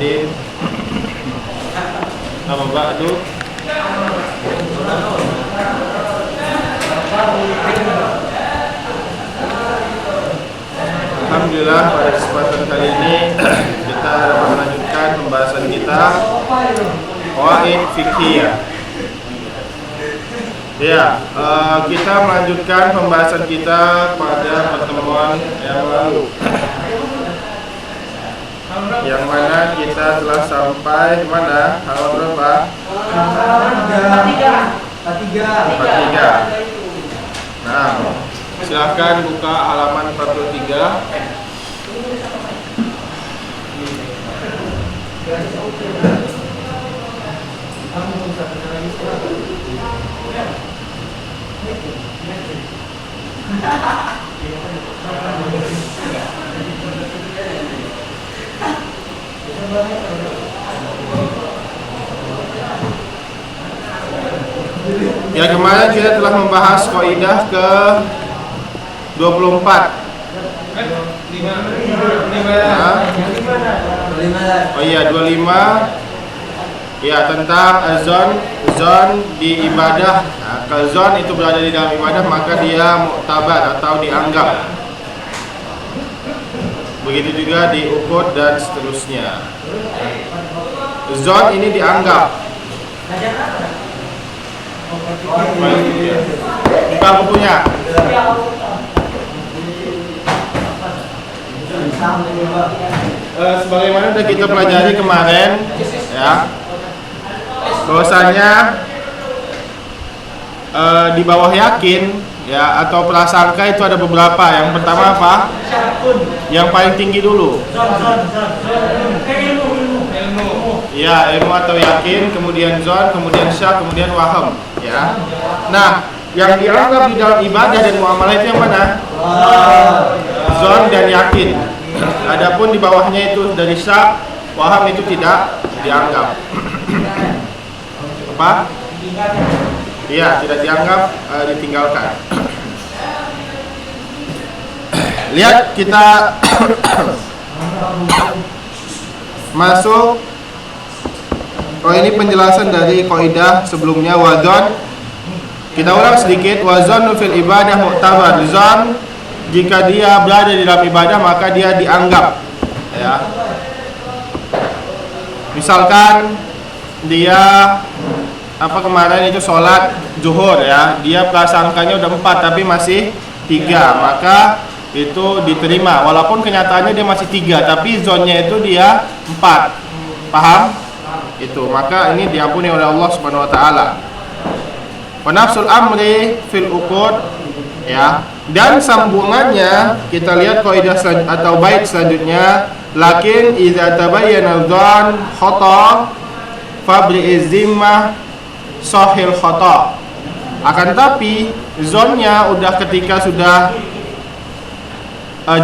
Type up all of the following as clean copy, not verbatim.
Din. Amma ba'du. Alhamdulillah, pada kesempatan kali ini kita dapat melanjutkan pembahasan kita Qawaid Fiqhiyah. Ya, kita melanjutkan pembahasan kita pada pertemuan yang lalu, yang mana kita telah sampai mana? Halaman berapa? 43. Nah, silahkan buka halaman 43. Ya, kemarin kita telah membahas kaidah ke 24. Oh iya, 25. Ya, tentang zon di ibadah. Nah, kalau zon itu berada di dalam ibadah, maka dia muktabar atau dianggap. Begitu juga di uqud dan seterusnya. Zon ini dianggap. Buka bukunya. Sebagaimana sudah kita pelajari kemarin, ya, bahwasanya di bawah yakin, ya, atau prasangka itu ada beberapa. Yang pertama apa? Yang paling tinggi dulu. Ya, ilmu atau yakin, kemudian zon, kemudian syak, kemudian waham, ya. Nah, yang dianggap di dalam ibadah dan muamalah itu yang mana? Zon dan yakin. Adapun di bawahnya itu dari syak, waham itu tidak dianggap. Apa? Iya, tidak dianggap, ditinggalkan. Lihat, kita masuk. Oh, ini penjelasan dari kaidah sebelumnya. Wazon, kita ulang sedikit. Wazon fil ibadah mu'tabar. Zon, jika dia berada di dalam ibadah maka dia dianggap, ya. Misalkan dia kemarin itu sholat zuhur, ya, dia prasangkanya udah 4 tapi masih 3, maka itu diterima walaupun kenyataannya dia masih 3 tapi zonnya itu dia 4. Paham? Itu, maka ini diampuni oleh Allah Subhanahu wa taala. Wa nafsul amri fil uqud, ya. Dan sambungannya kita lihat kaidah atau bait selanjutnya, lakin idza tabayyana dzan khata fabri zimmah sahil khata. Akan tapi zonnya udah ketika sudah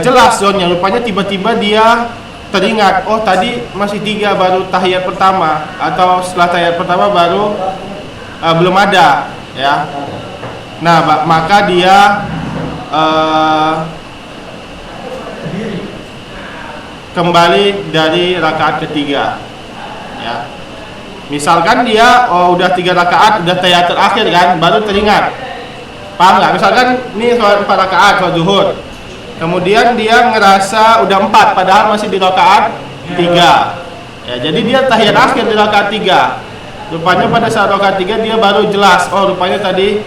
jelas zonnya, rupanya tiba-tiba dia teringat, oh tadi masih 3 baru tahiyat pertama, atau setelah tahiyat pertama baru belum ada, ya. Nah, maka dia kembali dari rakaat ketiga, ya. Misalkan dia udah 3 rakaat, udah tahiyat terakhir kan, baru teringat. Paham nggak? Misalkan ini sholat 4 rakaat sholat zuhur, kemudian dia ngerasa udah 4 padahal masih di rakaat 3, ya. Jadi dia tahiyat akhir di rakaat 3. Rupanya pada saat rakaat 3 dia baru jelas, oh rupanya tadi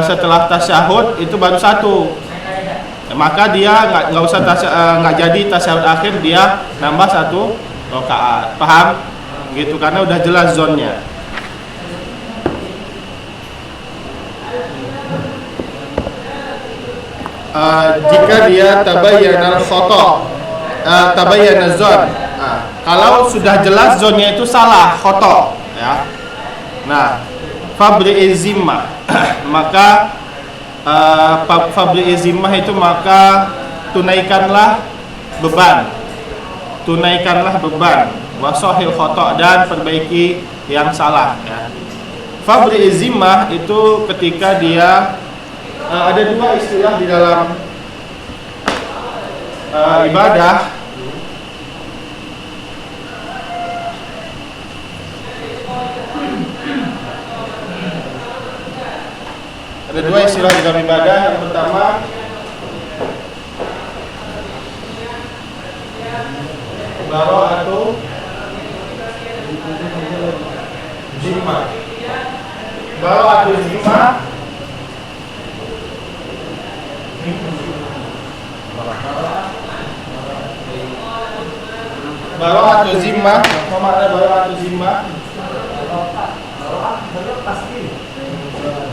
setelah tasyahud itu baru 1, ya, maka dia nggak usah nggak jadi tasyahud akhir, dia nambah 1 rakaat. Paham? Gitu, karena udah jelas zonnya. Jika dia tabayyana khata, tabayyana zon. Kalau sudah jelas zonnya itu salah, khata, ya. Nah, fabri zimmah, maka fabri zimmah itu maka tunaikanlah beban. Tunaikanlah beban, wasahil khata, dan perbaiki yang salah, ya. Fabri zimmah itu ketika dia ada 2 istilah di dalam ibadah. Ada dua istilah dalam ibadah. Yang pertama bara'atu zimma. Bara'atu zimma bara'atu zimma. Apa makna bara'atu zimma? Pasti.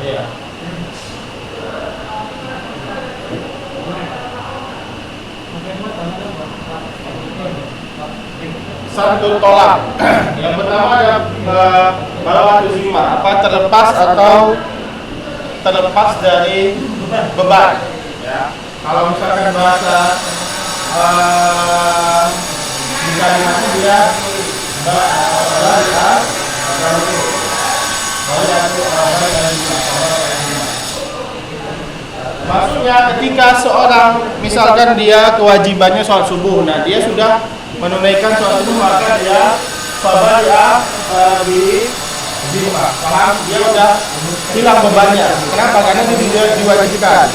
Iya. Satu tolak. Yang pertama ada bara'atu zimma, apa terlepas atau terlepas dari beban. Ya. Kalau misalkan bahasa misalnya dia maksudnya ketika seorang misalkan dia kewajibannya sholat subuh, nah dia sudah menunaikan sholat subuh, maka dia sabar di zimma, paham? Dia udah hilang bebannya. Kenapa? Karena dia diwajibkan.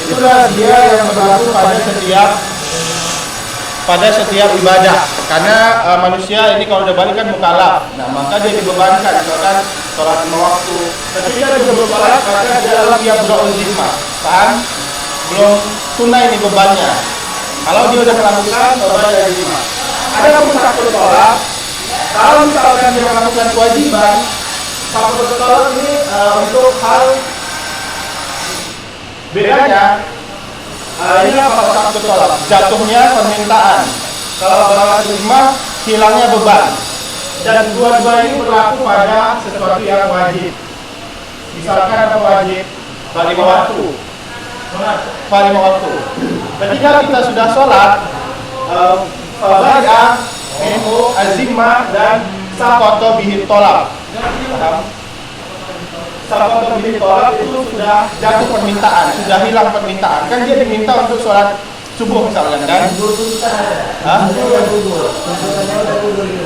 Itulah dia yang berlaku pada setiap ibadah. Karena manusia ini kalau udah balik kan mukallaf. Nah, maka dia dibebankan misalkan sholat lima waktu. Ketika dia bersalat, maka dia adalah yabra'ul zimma. Paham? Belum tunai nih bebannya. Kalau dia udah melakukan sholat dari zimma. Ada pun satu tolak. Kalau misalkan dia melakukan kewajiban, satu tolak ini untuk hal bedanya. Ini apa satu tolak? Jatuhnya permintaan. Kalau bara'atu zimma hilangnya beban. Dan dua-dua ini berlaku pada sesuatu yang wajib. Misalkan apa wajib? Sholat lima waktu. Sholat lima waktu. Ketika kita sudah sholat, fabada minhu azimma dan saqata bihi tolak. Saqata bihi tolak itu sudah jatuh permintaan, sudah hilang permintaan. Kan dia diminta untuk sholat subuh misalkan kan?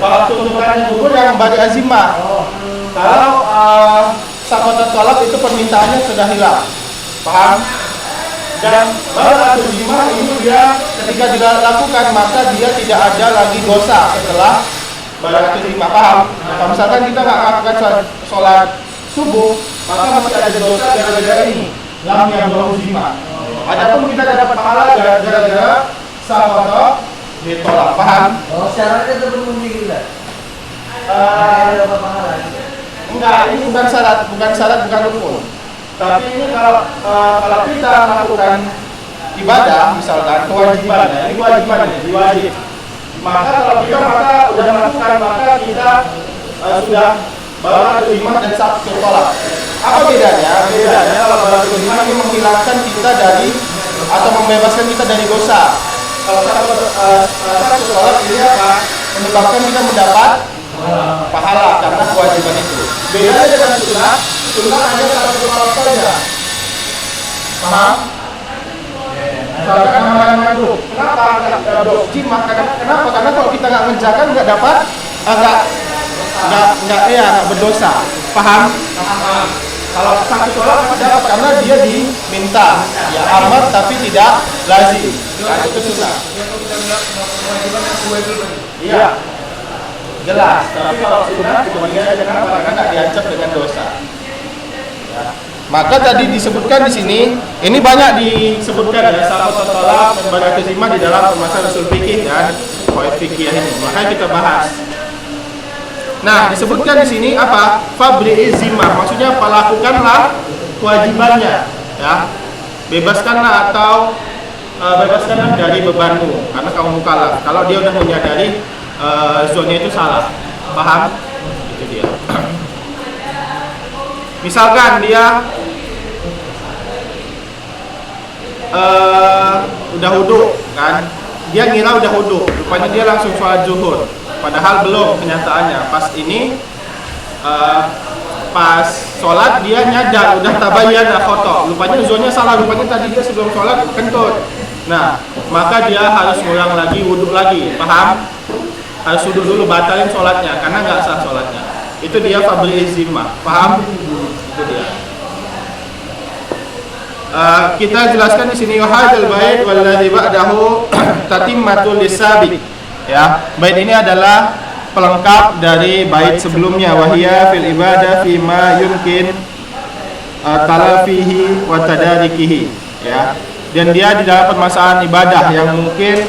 Kalau tuntutannya gugur yang bagi azimah. Kalau saqata tolak itu permintaannya sudah hilang. Paham? Dan bara'atu zimma ini dia ketika dilakukan maka dia tidak ada lagi dosa setelah bara'atu zimma. Paham? Kalau misalkan kita nggak melakukan sholat subuh, maka masih ada dosa gara-gara ini. Lam yabra'u zimma. Adapun kita dapat pahala gara-gara saqata ditolak. Paham? Oh, syaratnya itu belum digila. Enggak, ini bukan syarat, bukan rukun. Tapi ini kalau kita melakukan ibadah, misalkan kewajibannya, ini kewajibannya, wajib. Maka kalau kita udah melakukan, maka kita sudah bara'atu zimma dan saqata tolak. Apa bedanya? Bedanya kalau bara'atu zimma ini menghilangkan kita dari atau membebaskan kita dari dosa. Kalau saqata tolak ini apa? Menyebabkan kita mendapat pahala karena kewajiban itu. Bedanya dengan sunnah hanya satu tolak saja. Paham? Misalkan amalan makruh. Kenapa zimma? Kenapa? Karena kalau kita nggak mengerjakan nggak dapat, nggak berdosa. Paham? Kalau satu tolak masih dapat karena dia diminta, ya amar tapi tidak lazim. Nah, itu sunnah. Iya. Jelas. Tapi kalau sunnah cuma dia aja kenapa? Karena nggak diancam dengan dosa. Ya. Maka tadi disebutkan di sini, ini banyak disebutkan ya saqata tolak dan bara'atu zimma di dalam pembahasan usul fikih dan qawaid fikih ini. Makanya kita bahas. Nah, disebutkan di sini apa? Fabri'i zimma, maksudnya lakukanlah kewajibannya, ya. Bebaskanlah atau bebaskanlah dari bebanmu karena kamu mukallaf. Kalau dia udah menyadari zonnya itu salah. Paham? Itu dia. Misalkan dia udah wudu kan, dia ngira udah wudu, rupanya dia langsung sholat zuhur, padahal belum kenyataannya. Pas ini pas sholat dia nyadar udah tabayyan khoto, rupanya zonnya salah, rupanya tadi dia sebelum sholat kentut. Nah, maka dia harus ngulang lagi, wudu lagi. Paham? Harus wudu dulu, batalin sholatnya karena nggak sah sholatnya. Itu dia fabri'i zimma. Paham? Itu dia. kita jelaskan di sini wahadzal bait walladzi ba'dahu tatimmatul lisabiq. Ya, bait ini adalah pelengkap dari bait sebelumnya, wahia fil ibadah fi ma yumkin talafihi wa tadarikihi, ya. Dan dia di dalam permasalahan ibadah yang mungkin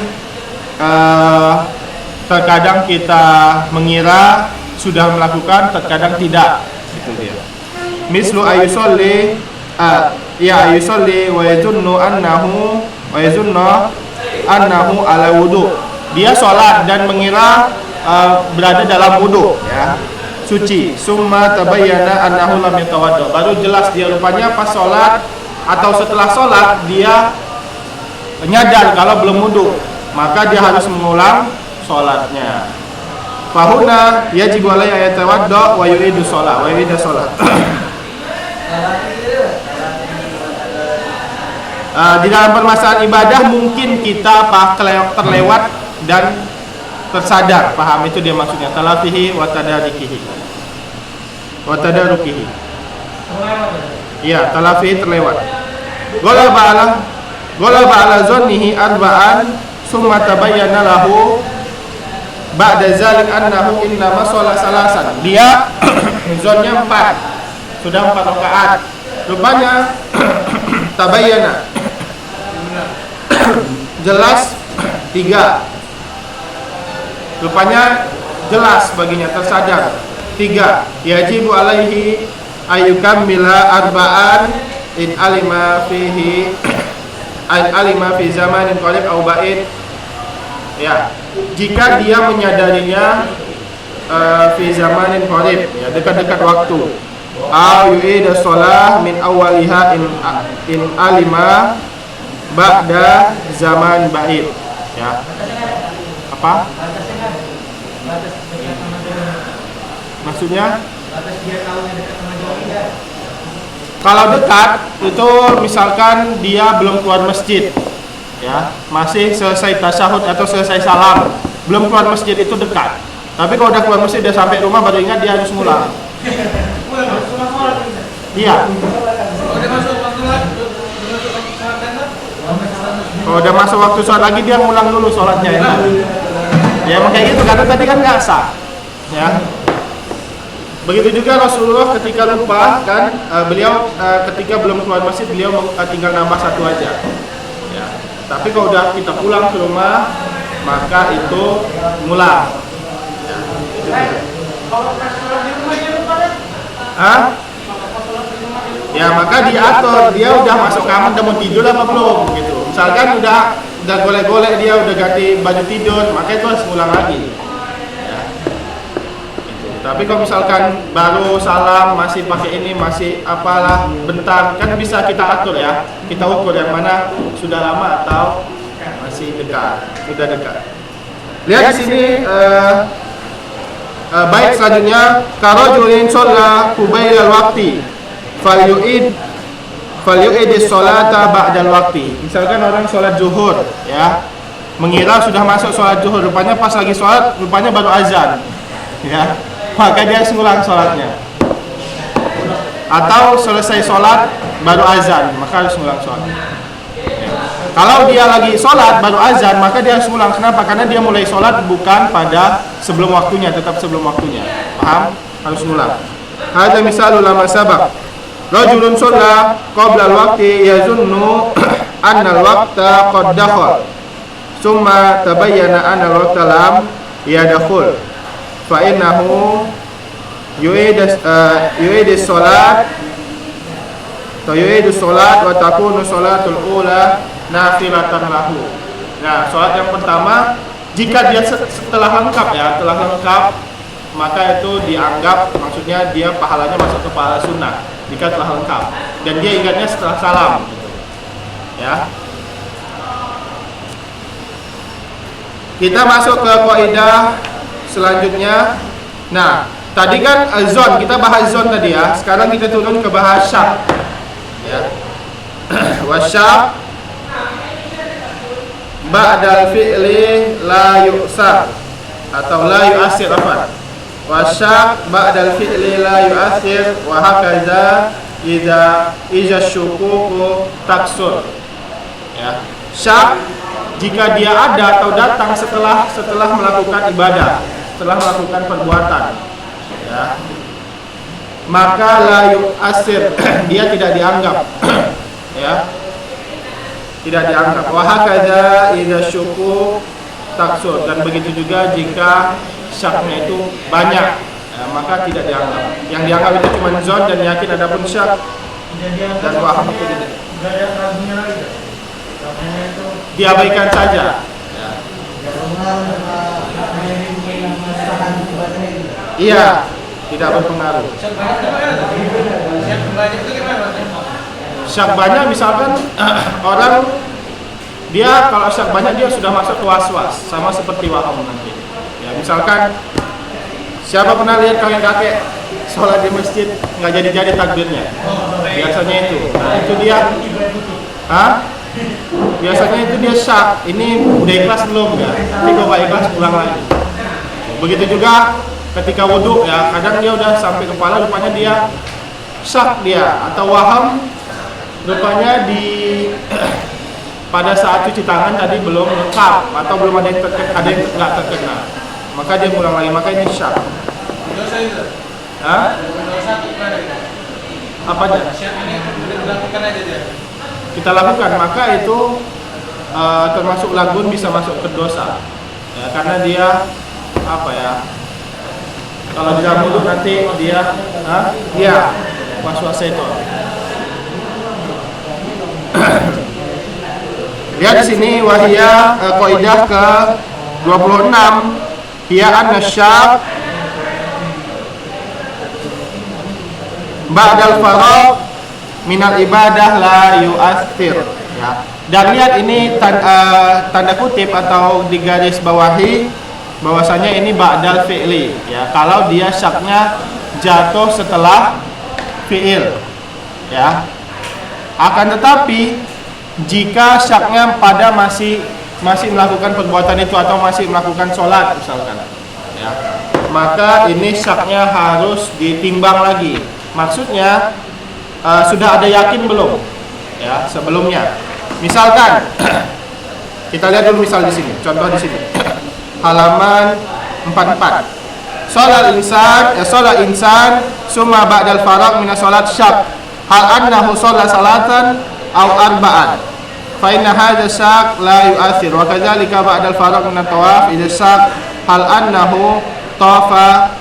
terkadang kita mengira sudah melakukan, terkadang tidak. Itu dia. Mislu ayusolli ayusolli wa yazunnu annahu ala wudu. Dia sholat dan mengira berada dalam wudu, ya, suci. Summa tabayyana annahu lam yatawadda. Baru jelas dia rupanya pas sholat atau setelah sholat dia nyadar kalau belum wudu, maka dia harus mengulang sholatnya. Fahuna yajibu alaihi yatawadda wa yu'idu sholat wa yu'idu sholat. Di dalam permasalahan ibadah mungkin kita terlewat dan tersadar, paham itu dia maksudnya, talafihi wa tadarikihi wa tadarukihi. Iya, talafihi terlewat. Gola ba'ala zonnihi arba'an summa tabayyana lahu ba'da zalik annahu innama sholat salasan. Dia zonnya 4, sudah 4 rakaat. Rupanya tabayyana jelas 3. Rupanya jelas baginya, tersadar 3. Yajibu alaihi ayyukammila arba'an in alima fi zamanin qarib au ba'id. Ya, jika dia menyadarinya fi zamanin qarib, ya, dekat-dekat waktu. Au yu'ida shalah min awwaliha in alima ba'da zaman ba'id. Ya. Apa? Maksudnya? Kalau dekat itu misalkan dia belum keluar masjid, ya, masih selesai tasyahud atau selesai salam, belum keluar masjid, itu dekat. Tapi kalau udah keluar masjid, dia sampai rumah baru ingat dia harus ngulang. Iya. Kalau udah masuk waktu sholat lagi, dia ngulang dulu sholatnya, ya. Ya emang kayak gitu, karena tadi kan nggak sah, ya. Begitu juga Rasulullah ketika lupa kan, beliau ketika belum keluar masjid, beliau tinggal nambah 1 aja, ya. Tapi kalau udah kita pulang ke rumah, maka itu ngulang, ya. Ya maka diatur, dia udah masuk kamar, udah mau tidur apa belum gitu. Misalkan udah golek-golek, dia udah ganti baju tidur, maka itu harus ngulang lagi, ya. Tapi kalau misalkan baru salam, masih pakai ini, masih apalah bentar, kan bisa kita atur, ya. Kita ukur yang mana sudah lama atau masih dekat, sudah dekat. Lihat di sini baik selanjutnya, karojulin sholat kubailal waqti falyu'id sholata ba'dal waqti. Misalkan orang sholat zuhur, ya, mengira sudah masuk sholat zuhur, rupanya pas lagi sholat, rupanya baru azan, ya, maka dia harus ngulang sholatnya. Atau selesai sholat baru azan, maka harus ngulang sholat, ya. Kalau dia lagi sholat baru azan, maka dia harus ngulang. Kenapa? Karena dia mulai sholat bukan pada sebelum waktunya, tetap sebelum waktunya, paham? Harus ngulang. Hadza misalul lama sabaq. Rajulun shalla qabla al-waqti yazunnu anna al-waqta qad dakhal. Summa tabayyana anna al-waqta lam yadkhul. Fa innahu yu'idu shalat wa takunu shalatul ula nafilatan lahu. Nah, salat yang pertama jika dia setelah lengkap, ya, telah lengkap, maka itu dianggap, maksudnya dia pahalanya masuk ke pahala sunnah jika telah lengkap, dan dia ingatnya setelah salam, gitu, ya. Kita masuk ke kaidah selanjutnya. Nah, tadi kan zon, kita bahas zon tadi, ya. Sekarang kita turun ke bahas syak, ya. Wasyak ba'dal fi'li la yu'sar atau la yu'asir, apa? wasyak ba'dal fi'li la yu'athir wa hakaza idza syukuku taksur. Ya, syak jika dia ada atau datang setelah melakukan ibadah, setelah melakukan perbuatan, ya, maka la yu'athir dia tidak dianggap ya, tidak dianggap. Wa hakaza idza syukuk taksur, dan begitu juga jika syaknya itu banyak, ya, maka tidak dianggap. Yang dianggap itu cuma zon dan yakin, adapun syak dan waham itu tidak. Diabaikan saja. Ya. Iya, tidak berpengaruh. Syak banyak misalkan orang dia kalau syak banyak dia sudah masuk ke was-was, sama seperti waham nanti. Ya, misalkan siapa pernah lihat kakek-kakek sholat di masjid nggak jadi takbirnya? Biasanya itu. Nah, itu dia. Biasanya itu dia syak. Ini udah ikhlas belum ya? Nanti kalau nggak ikhlas pulang lagi. Begitu juga ketika wudhu ya, kadang dia udah sampai kepala, rupanya dia syak dia, atau waham rupanya di pada saat cuci tangan tadi belum lengkap atau belum ada yang nggak terkena, maka dia ngulang lagi, maka ini syak. Apa aja? Kita lakukan, maka itu termasuk lagun, bisa masuk ke dosa ya, karena dia apa ya, kalau di dalam mulut nanti dia dia was-was itu. Lihat di sini wahia kaidah ke 26, hiya an-nasyak ba'dal faragh minal ibadah la yu'athir, ya. Dan lihat ini tanda kutip atau di garis bawahi bahwasanya ini ba'dal fi'li, ya. Kalau dia syaknya jatuh setelah fi'il, ya. Akan tetapi jika syaknya pada masih melakukan perbuatan itu atau masih melakukan sholat misalkan, ya, maka ini syaknya harus ditimbang lagi. Maksudnya sudah ada yakin belum, ya, sebelumnya. Misalkan kita lihat dulu misal di sini, contoh di sini halaman 44. Sholat insan summa ba'dal faragh min sholat syak hal annahu sholat salatan aw arba'an fa inna hadha syak la yu'athir wa kadzalika ba'dal faragh min at-tawaf idza syak hal annahu tawafa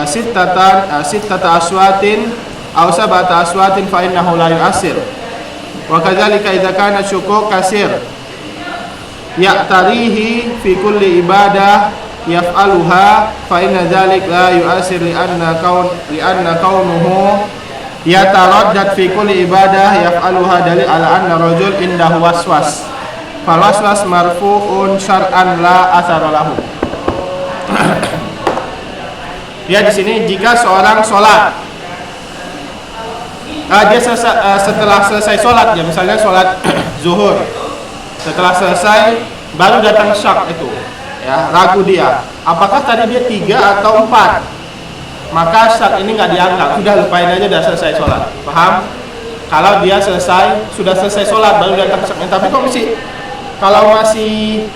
sittata aswatin aw sab'ata aswatin fa innahu la yu'athir wa kadzalika idza kana syukuk kasir ya'tarihi fi kulli ibadah yaf'aluha fa inna dzalik la yu'athir li anna kaunuhu yataraddad fi kulli ibadah yaf'aluha dalil ala anna rajul indahu waswas fal waswas marfu'un syar'an la athara lahu. Ya, di sini jika seorang sholat dia setelah selesai sholat, ya, misalnya sholat zuhur, setelah selesai baru datang syak itu, ya, ragu dia apakah tadi dia 3 atau 4, maka syak ini nggak dianggap, sudah lupain aja, udah selesai sholat. Paham? Kalau dia sudah selesai sholat baru datang syaknya, tapi kok masih, kalau masih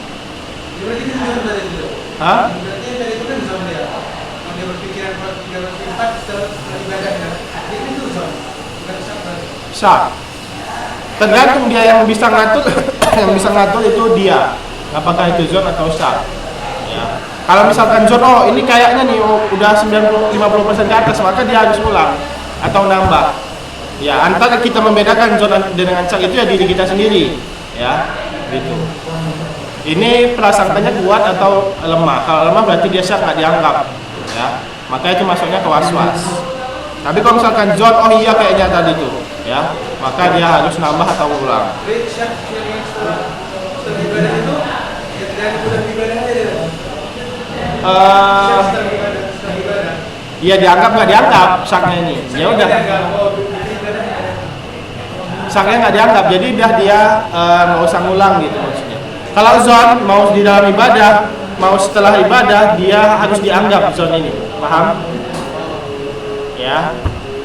syak, tergantung dia yang bisa ngatur yang bisa ngatur itu dia, apakah itu zon atau syak, ya. Kalau misalkan zon, oh ini kayaknya nih udah 50% ke atas, maka dia harus ulang atau nambah, ya. Antara kita membedakan zon dengan syak itu ya diri kita sendiri, ya, gitu. Ini prasangkanya kuat atau lemah. Kalau lemah berarti dia syak, nggak dianggap, ya, maka itu masuknya ke was-was. Tapi kalau misalkan zon, oh iya kayaknya tadi tuh, ya, maka dia harus nambah atau ulang. Ya dianggap nggak dianggap syaknya ini, ya udah, syaknya nggak dianggap, jadi udah dia nggak usah ngulang gitu maksudnya. Kalau zon mau di dalam ibadah mau setelah ibadah dia harus dianggap zon ini, paham? Ya.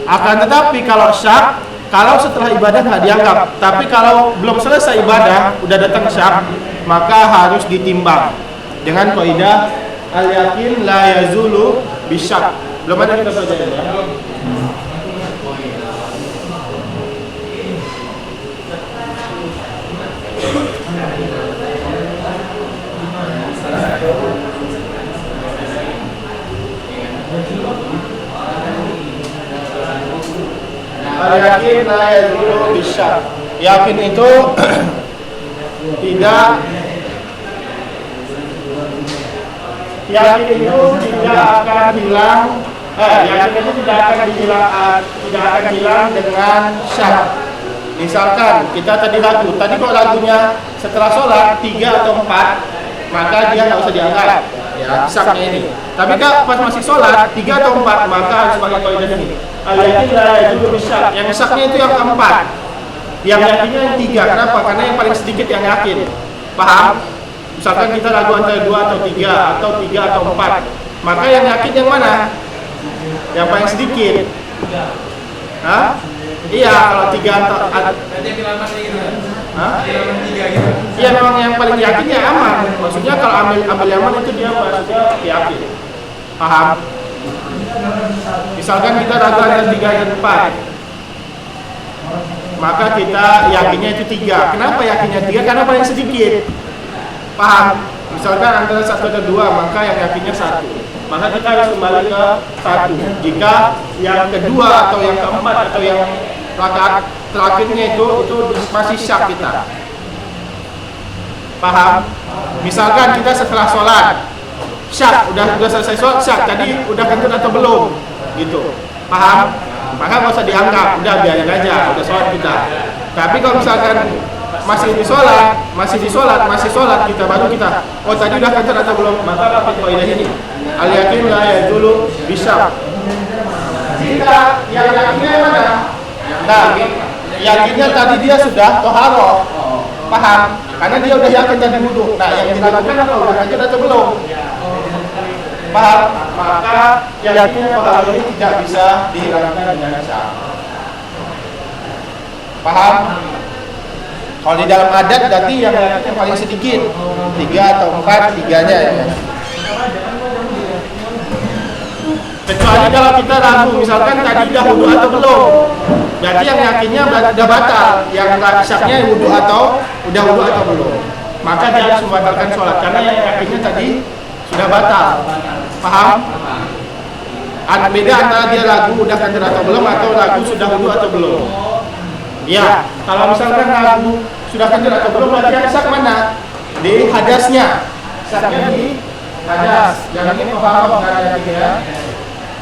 Akan tetapi kalau syak, kalau setelah ibadah nggak dianggap, tapi kalau belum selesai ibadah udah datang syak, maka harus ditimbang dengan kaidah al-yakin la yazulu bisyak. Belum ada kita belajar ya. Al-yakin la yazulu bisyak. Yakin itu tidak yakin itu tidak akan hilang. Yakin itu tidak akan hilang dengan syak. Misalkan kita tadi ragu, tadi kok ragunya setelah sholat 3 atau 4, maka dia nggak usah diangkat ya syaknya ini. Tapi kalau pas masih sholat 3 atau 4, maka harus pakai kaidah ini. Al-yakin la yazulu bisyak. Yang syaknya itu yang keempat, yang yakinnya yang 3. Kenapa? Karena yang paling sedikit yang yakin. Paham? Misalkan kita ragu antara 2 atau 3 atau 3 atau 4, maka yang yakin yang mana? Yang paling sedikit. Hah? Iya, kalau 3 atau iya memang yang paling yakin ya aman. Maksudnya kalau ambil aman itu dia maksudnya yakin. Paham? Misalkan kita ragu antara 3 dan 4, maka kita yakinnya itu 3. Kenapa yakinnya 3? Karena paling sedikit. Paham? Misalkan antara 1 dan 2, maka yang yakinnya 1. Maka kita harus kembali ke 1. Jika yang kedua atau yang keempat atau yang rakaat terakhirnya itu masih syak kita. Paham? Misalkan kita setelah sholat syak, udah selesai sholat syak, tadi udah kentut atau belum? Gitu. Paham? Maka nggak usah dianggap, udah biarin aja, udah sholat kita. Tapi kalau misalkan masih di sholat kita baru kita, oh tadi udah kentut atau belum? Maka pakai kaidah ini. Al-yakin la yazulu bisyak. Jika yang yakinnya mana? Nah, yakinnya tadi dia sudah toharoh. Paham? Karena dia udah yakin tadi wudu. Nah, yang dilakukan apa? Udah kentut atau belum? Paham? Maka yakin toharoh ini tidak bisa dihilangkan dengan syak. Paham? Kalau di dalam adat berarti yang paling sedikit 3 atau 4, 3-nya ya. Kecuali kalau kita ragu, misalkan tadi udah wudu atau belum, berarti yang yakinnya udah batal, yang syaknya wudu atau udah wudu atau belum, maka dia harus membatalkan sholat karena yang yakinnya tadi sudah batal. Paham? Beda antara dia ragu udah kentut atau belum atau ragu sudah wudu atau belum. Ya, kalau misalkan ragu sudah kentut atau belum, berarti yang syak mana? Di hadasnya. Syaknya di hadas. Yang ini paham karena ya.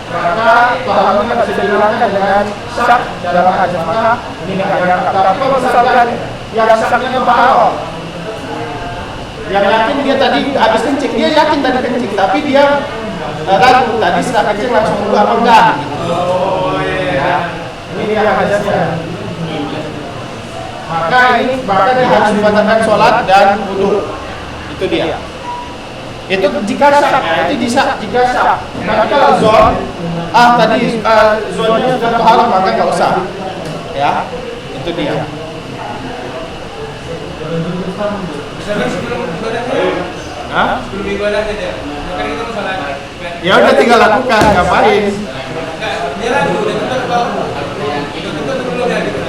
Maka pahamnya bisa dihilangkan dengan syak dalam hadas, maka ini nggak dianggap. Tapi kalau misalkan yang syaknya paham, yang yakin dia tadi habis kencing, dia yakin tadi kencing, tapi dia ragu tadi setelah kencing langsung wudu apa enggak? Oh iya. Ini yang hadasnya. Maka dia harus membatalkan sholat dan wudu. Itu dia. Itu jika syak, itu jika syak. Tapi kalau zon, tadi zonnya sudah toharoh, maka nggak usah. Ya, itu dia. Hah? Sebelum ibadah saja. Kan kita mau sholat. Ya udah tinggal lakukan, ngapain? Dia ragu,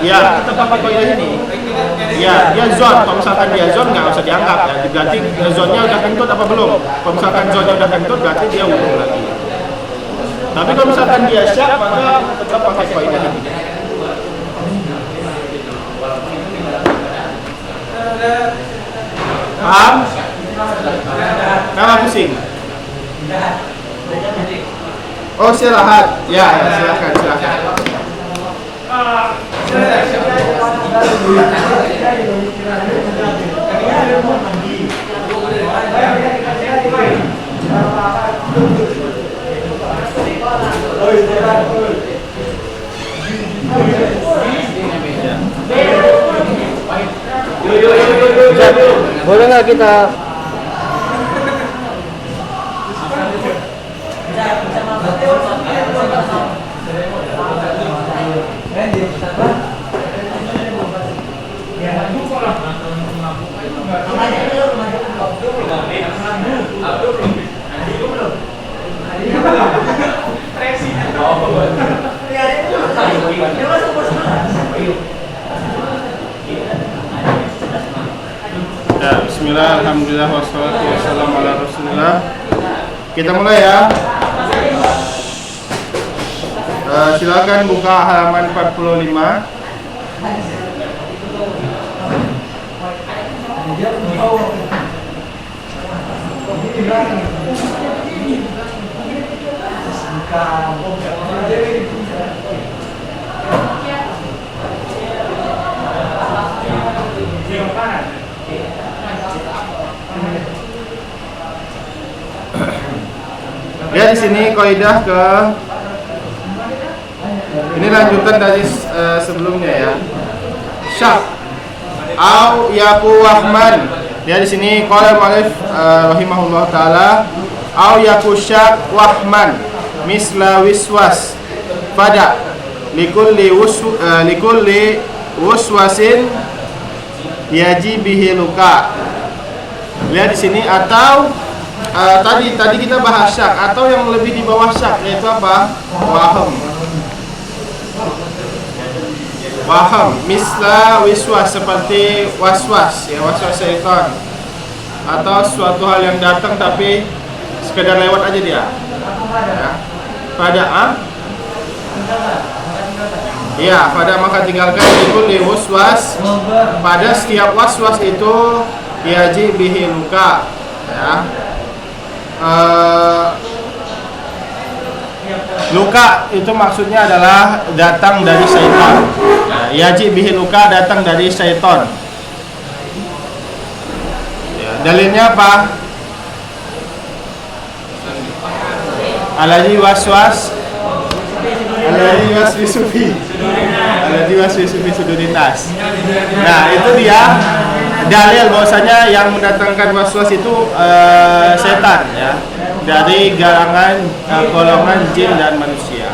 ya, tetap pakai kaidah ini. Ya, dia zon. Kalau misalkan dia zon nggak usah dianggap ya. Berarti zonnya udah kentut apa belum? Kalau misalkan zonnya udah kentut, berarti dia wudu lagi. Tapi kalau misalkan dia syak, maka tetap pakai kaidah ini. Paham? Kenapa pusing? Oh, istirahat. Ya, silakan. Boleh nggak kita Ya, bismillah, alhamdulillah, wassalatu wassalamu ala rasulillah. Kita mulai ya. Silakan buka halaman 45. Lihat di sini kaidah ke ini lanjutan dari sebelumnya ya. Syak au yaku wahman. Lihat di sini qala mu'allif rahimahullah taala au yaku syak wahman misla wiswas pada likulli waswasin yaji bihi luka. Lihat di sini atau tadi kita bahas syak atau yang lebih di bawah syak yaitu apa? Waham misla wiswas seperti waswas ya, waswas syaitan atau suatu hal yang datang tapi sekedar lewat aja dia ya. Pada maka tinggalkan itu di waswas, pada setiap waswas itu yaji bihi luka ya. Luka itu maksudnya adalah datang dari syaitan. Yaji bihi luka datang dari syaitan. Ya, dalilnya apa? Alladzi waswas alladzi waswisu fi sudurin nas. Nah, itu dia dalil bahwasanya yang mendatangkan waswas itu setan ya, dari galangan golongan jin dan manusia.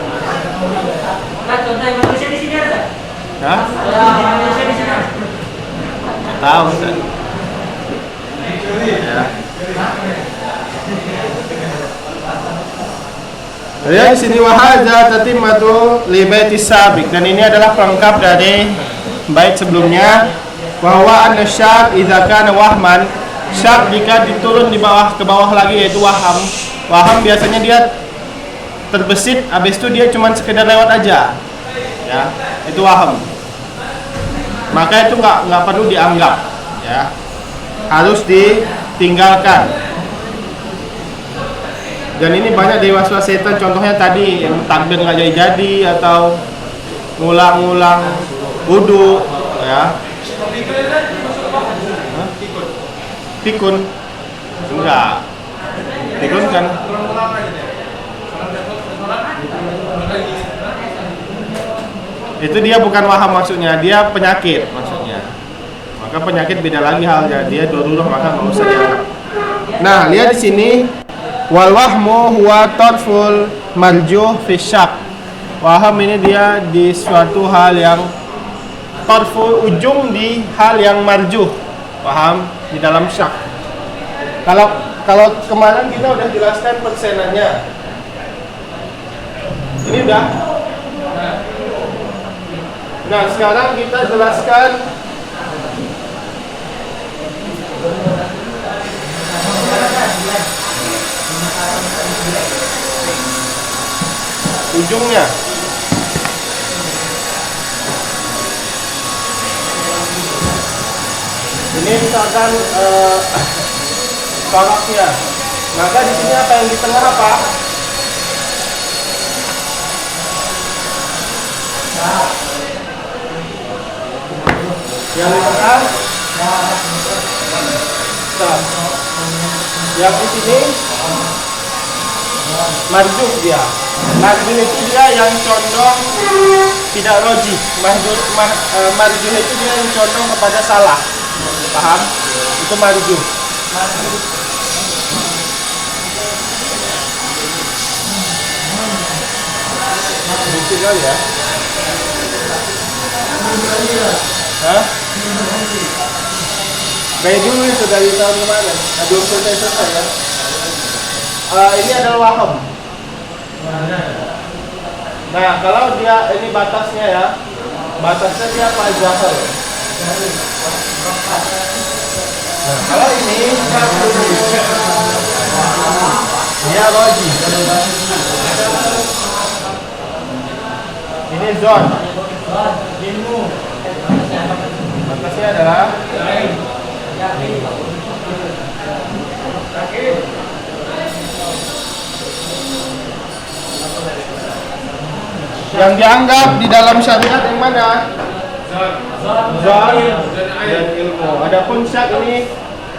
Hah? Tahu kan? Ya. Lihat di sini wahadza tatimatu li baitis sabiq, dan ini adalah pelengkap dari bait sebelumnya bahwa an-syak idza kana wahman, syak jika diturun di bawah ke bawah lagi yaitu waham. Waham biasanya dia terbesit, habis itu dia cuma sekedar lewat aja. Ya, itu waham. Maka itu nggak perlu dianggap ya. Harus ditinggalkan. Dan ini banyak dari waswas setan, contohnya tadi yang takbir nggak jadi atau ngulang-ngulang wudu ya. Pikun? Enggak. Pikun kan? Itu dia bukan waham maksudnya, dia penyakit maksudnya. Maka penyakit beda lagi halnya, dia darurat maka nggak usah dianggap. Nah, lihat di sini wal wahmu huwa tarful marjuh fi syak. Waham ini dia di suatu hal yang tarfu, ujung di hal yang marjuh. Paham? Di dalam syak. Kalau kemarin kita udah jelaskan persenannya. Ini udah. Nah, sekarang kita jelaskan ujungnya. Ini misalkan tolaknya. Maka di sini apa yang di tengah apa? Yang di tengah stop. Yang di sini marjuh dia. Marjuh itu dia yang condong tidak rojih. Marjuh itu dia yang condong kepada salah. Paham? Itu marjuh. kali ya. Hah? Kayak dulu itu dari tahun kemarin. Belum selesai ya. Ini adalah waham. Nah, kalau dia ini batasnya ya, batasnya dia apa jahal. Nah, kalau ini dia roji. Ini zon. Batasnya adalah yang dianggap di dalam syariat yang mana? Zon dan ilmu. Adapun syak ini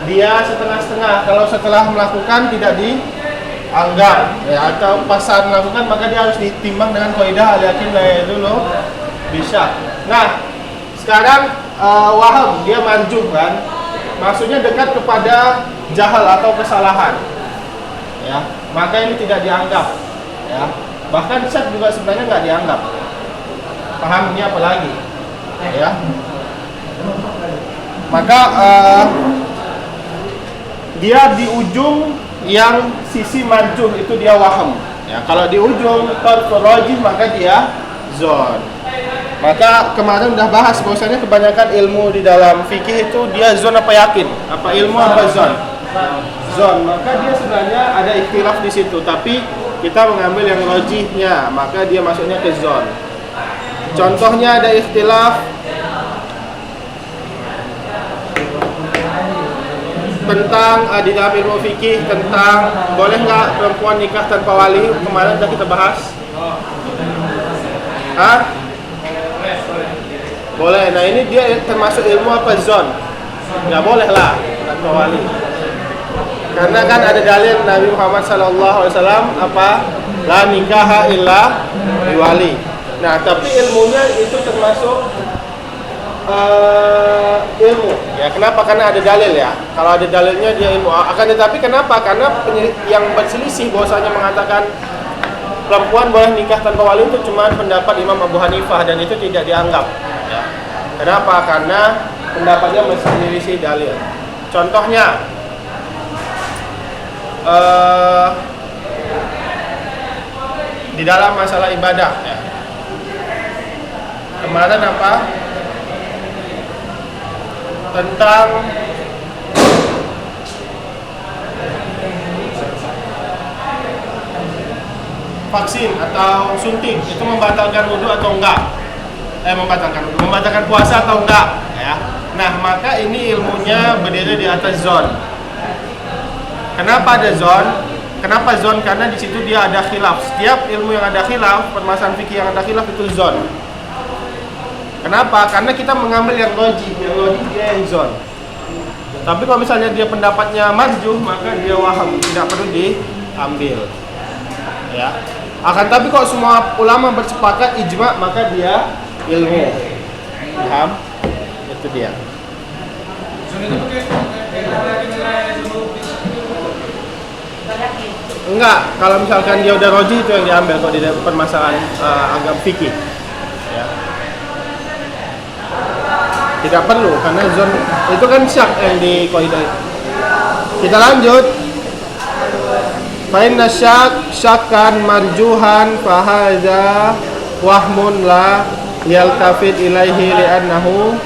dia setengah-setengah. Kalau setelah melakukan tidak dianggap ya, atau pas saat melakukan maka dia harus ditimbang dengan kaidah al-yakin la yadullu bisa. Nah, sekarang waham dia marjuh kan? Maksudnya dekat kepada jahal atau kesalahan. Ya, maka ini tidak dianggap. Ya. Bahkan syak juga sebenarnya nggak dianggap. Paham ini apa lagi? Ya. Maka dia di ujung yang sisi marjuh itu dia waham. Ya, kalau di ujung tarfurajih maka dia zon. Maka kemarin udah bahas bahwasanya kebanyakan ilmu di dalam fikih itu dia zon apa yakin? Apa ilmu apa zon? Zon. Maka dia sebenarnya ada ikhtilaf di situ, tapi kita mengambil yang rajihnya, maka dia masuknya ke zon. Contohnya ada ikhtilaf tentang di dalam ilmu fikih tentang boleh nggak perempuan nikah tanpa wali. Kemarin sudah kita bahas. Hah? Boleh. Nah ini dia termasuk ilmu apa zon? Nggak boleh lah tanpa wali. Karena kan ada dalil Nabi Muhammad SAW apa? La nikaha illa biwali. Nah tapi ilmunya itu termasuk ilmu ya. Kenapa? Karena ada dalil ya. Kalau ada dalilnya dia ilmu. Akan tetapi kenapa? Karena yang berselisih bahwasanya mengatakan perempuan boleh nikah tanpa wali itu cuma pendapat Imam Abu Hanifah dan itu tidak dianggap ya. Kenapa? Karena pendapatnya menyelisih dalil. Contohnya di dalam masalah ibadah ya. Kemarin apa? Tentang vaksin atau suntik itu membatalkan wudu atau enggak? Membatalkan puasa atau enggak ya. Nah, maka ini ilmunya berdiri di atas zon. Kenapa ada zon? Kenapa zon? Karena di situ dia ada khilaf. Setiap ilmu yang ada khilaf, permasalahan fikih yang ada khilaf itu zon. Kenapa? Karena kita mengambil yang logik dia yang zon. Tapi kalau misalnya dia pendapatnya marjuh, maka dia waham, tidak perlu diambil. Ya. Akan tapi kalau semua ulama bersepakat ijma, maka dia ilmu. Paham? Itu dia. Enggak, kalau misalkan dia udah roji itu yang diambil kalau di permasalahan agama fikih. Ya. Tidak perlu karena zon itu kan syak yang di kaidah. Kita lanjut. Fa inna syakkan marjuhan fa hadza wahmun la yaltafit ilaihi li'annahu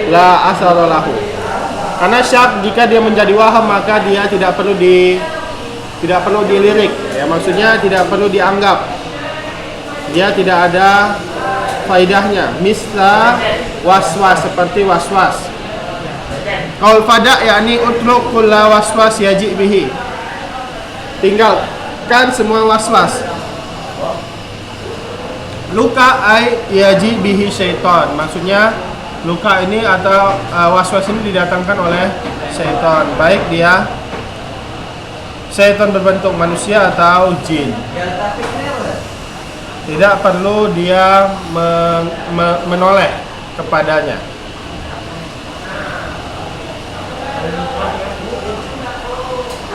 la asara lahu. Karena syak jika dia menjadi waham maka dia tidak perlu dilirik ya, maksudnya tidak perlu dianggap, dia tidak ada faidahnya. Misla waswas, seperti waswas. Qaul fada yakni utruk kulla waswas yaji bihi, tinggalkan semua waswas. Luka ay yaji bihi syaitan, maksudnya luka ini atau waswas ini didatangkan oleh syaitan, baik dia syaitan berbentuk manusia atau jin. Tidak perlu dia menoleh kepadanya.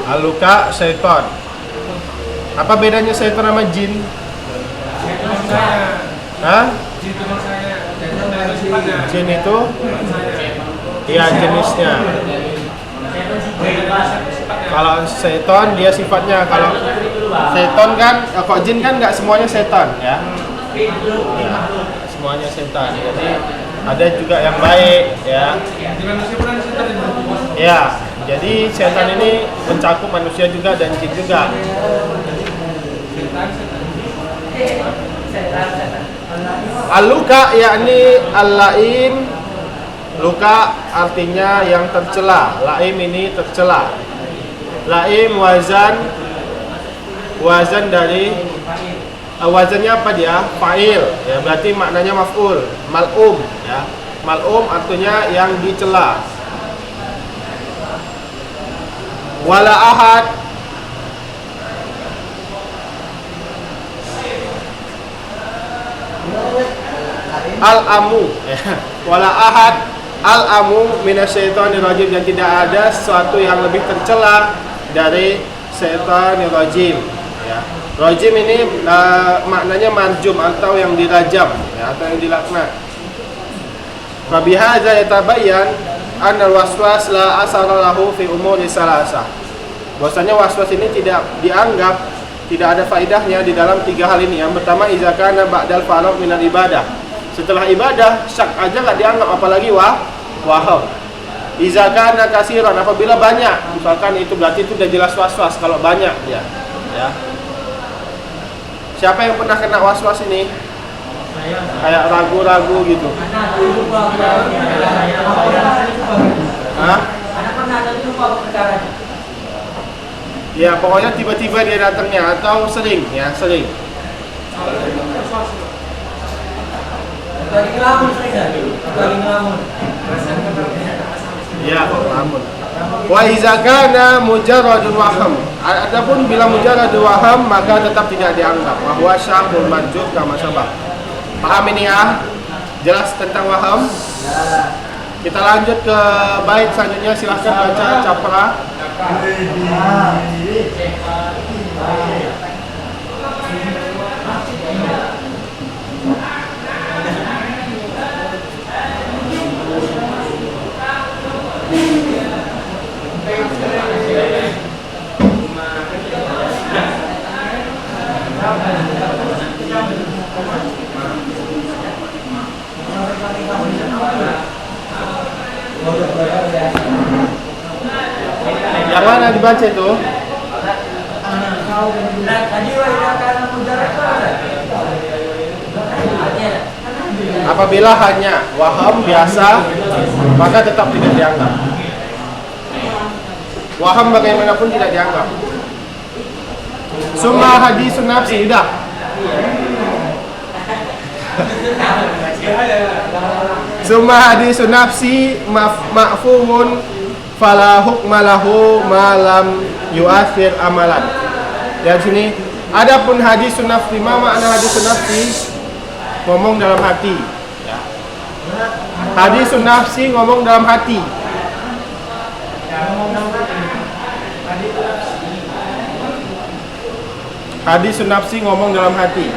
Aluka syaitan. Apa bedanya syaitan sama jin? Hah? Jin itu ya jenisnya. Kalau setan dia sifatnya, kalau setan kan, kok jin kan nggak semuanya setan ya. Ya, semuanya setan. Jadi ada juga yang baik ya. Ya, jadi setan ini mencakup manusia juga dan jin juga. Al-luka yakni al-laim. Luka artinya yang tercela. Laim ini tercela. Laim wazan dari wazannya apa dia? Fa'il ya, berarti maknanya maf'ul. Mal'um ya. Mal'um artinya yang dicela. Wala ahad al-amu ya. Wala ahad al-amu minasyaitonir rajim, dan tidak ada sesuatu yang lebih tercela dari syaitanir rajim ya. Rajim ini maknanya marjum atau yang dirajam ya, atau yang dilaknat. Fa bihadza yatabayyan anna al-waswas la asara lahu fi umuri salasah. Bahwasanya waswas ini tidak dianggap, tidak ada faedahnya di dalam tiga hal ini. Yang pertama, idza kana ba'dal faragh minal ibadah. Setelah ibadah syak aja nggak dianggap, apalagi waham. Idza kana kasiran, apabila banyak, misalkan itu berarti itu udah jelas waswas kalau banyak ya. Ya. Siapa yang pernah kena waswas ini? Kayak ragu-ragu gitu. Hah? Ya, pokoknya tiba-tiba dia datangnya atau sering ya, sering. Lagi ngelamun saya. Lagi ngelamun. Ya, ngelamun. Wa iza kana mujarradul waham. Adapun bila mujarradul waham maka tetap tidak dianggap. Wa huwa syahul manjub kama sabab. Paham ini ya? Jelas tentang waham? Kita lanjut ke bait selanjutnya, silahkan baca Capra. Yang mana dibaca itu? Apabila hanya waham biasa maka tetap tidak dianggap. Waham bagaimanapun tidak dianggap. Summa hadisun nafsi, udah. Summa hadisun nafsi ma'fumun fala hukma lahu ma lam yu'athir amalan. Dan sini adapun hadisun nafsi, ma makna hadisun nafsi? Ngomong dalam hati ya. Hadisun nafsi ngomong dalam hati. Hadisun nafsi ngomong dalam hati.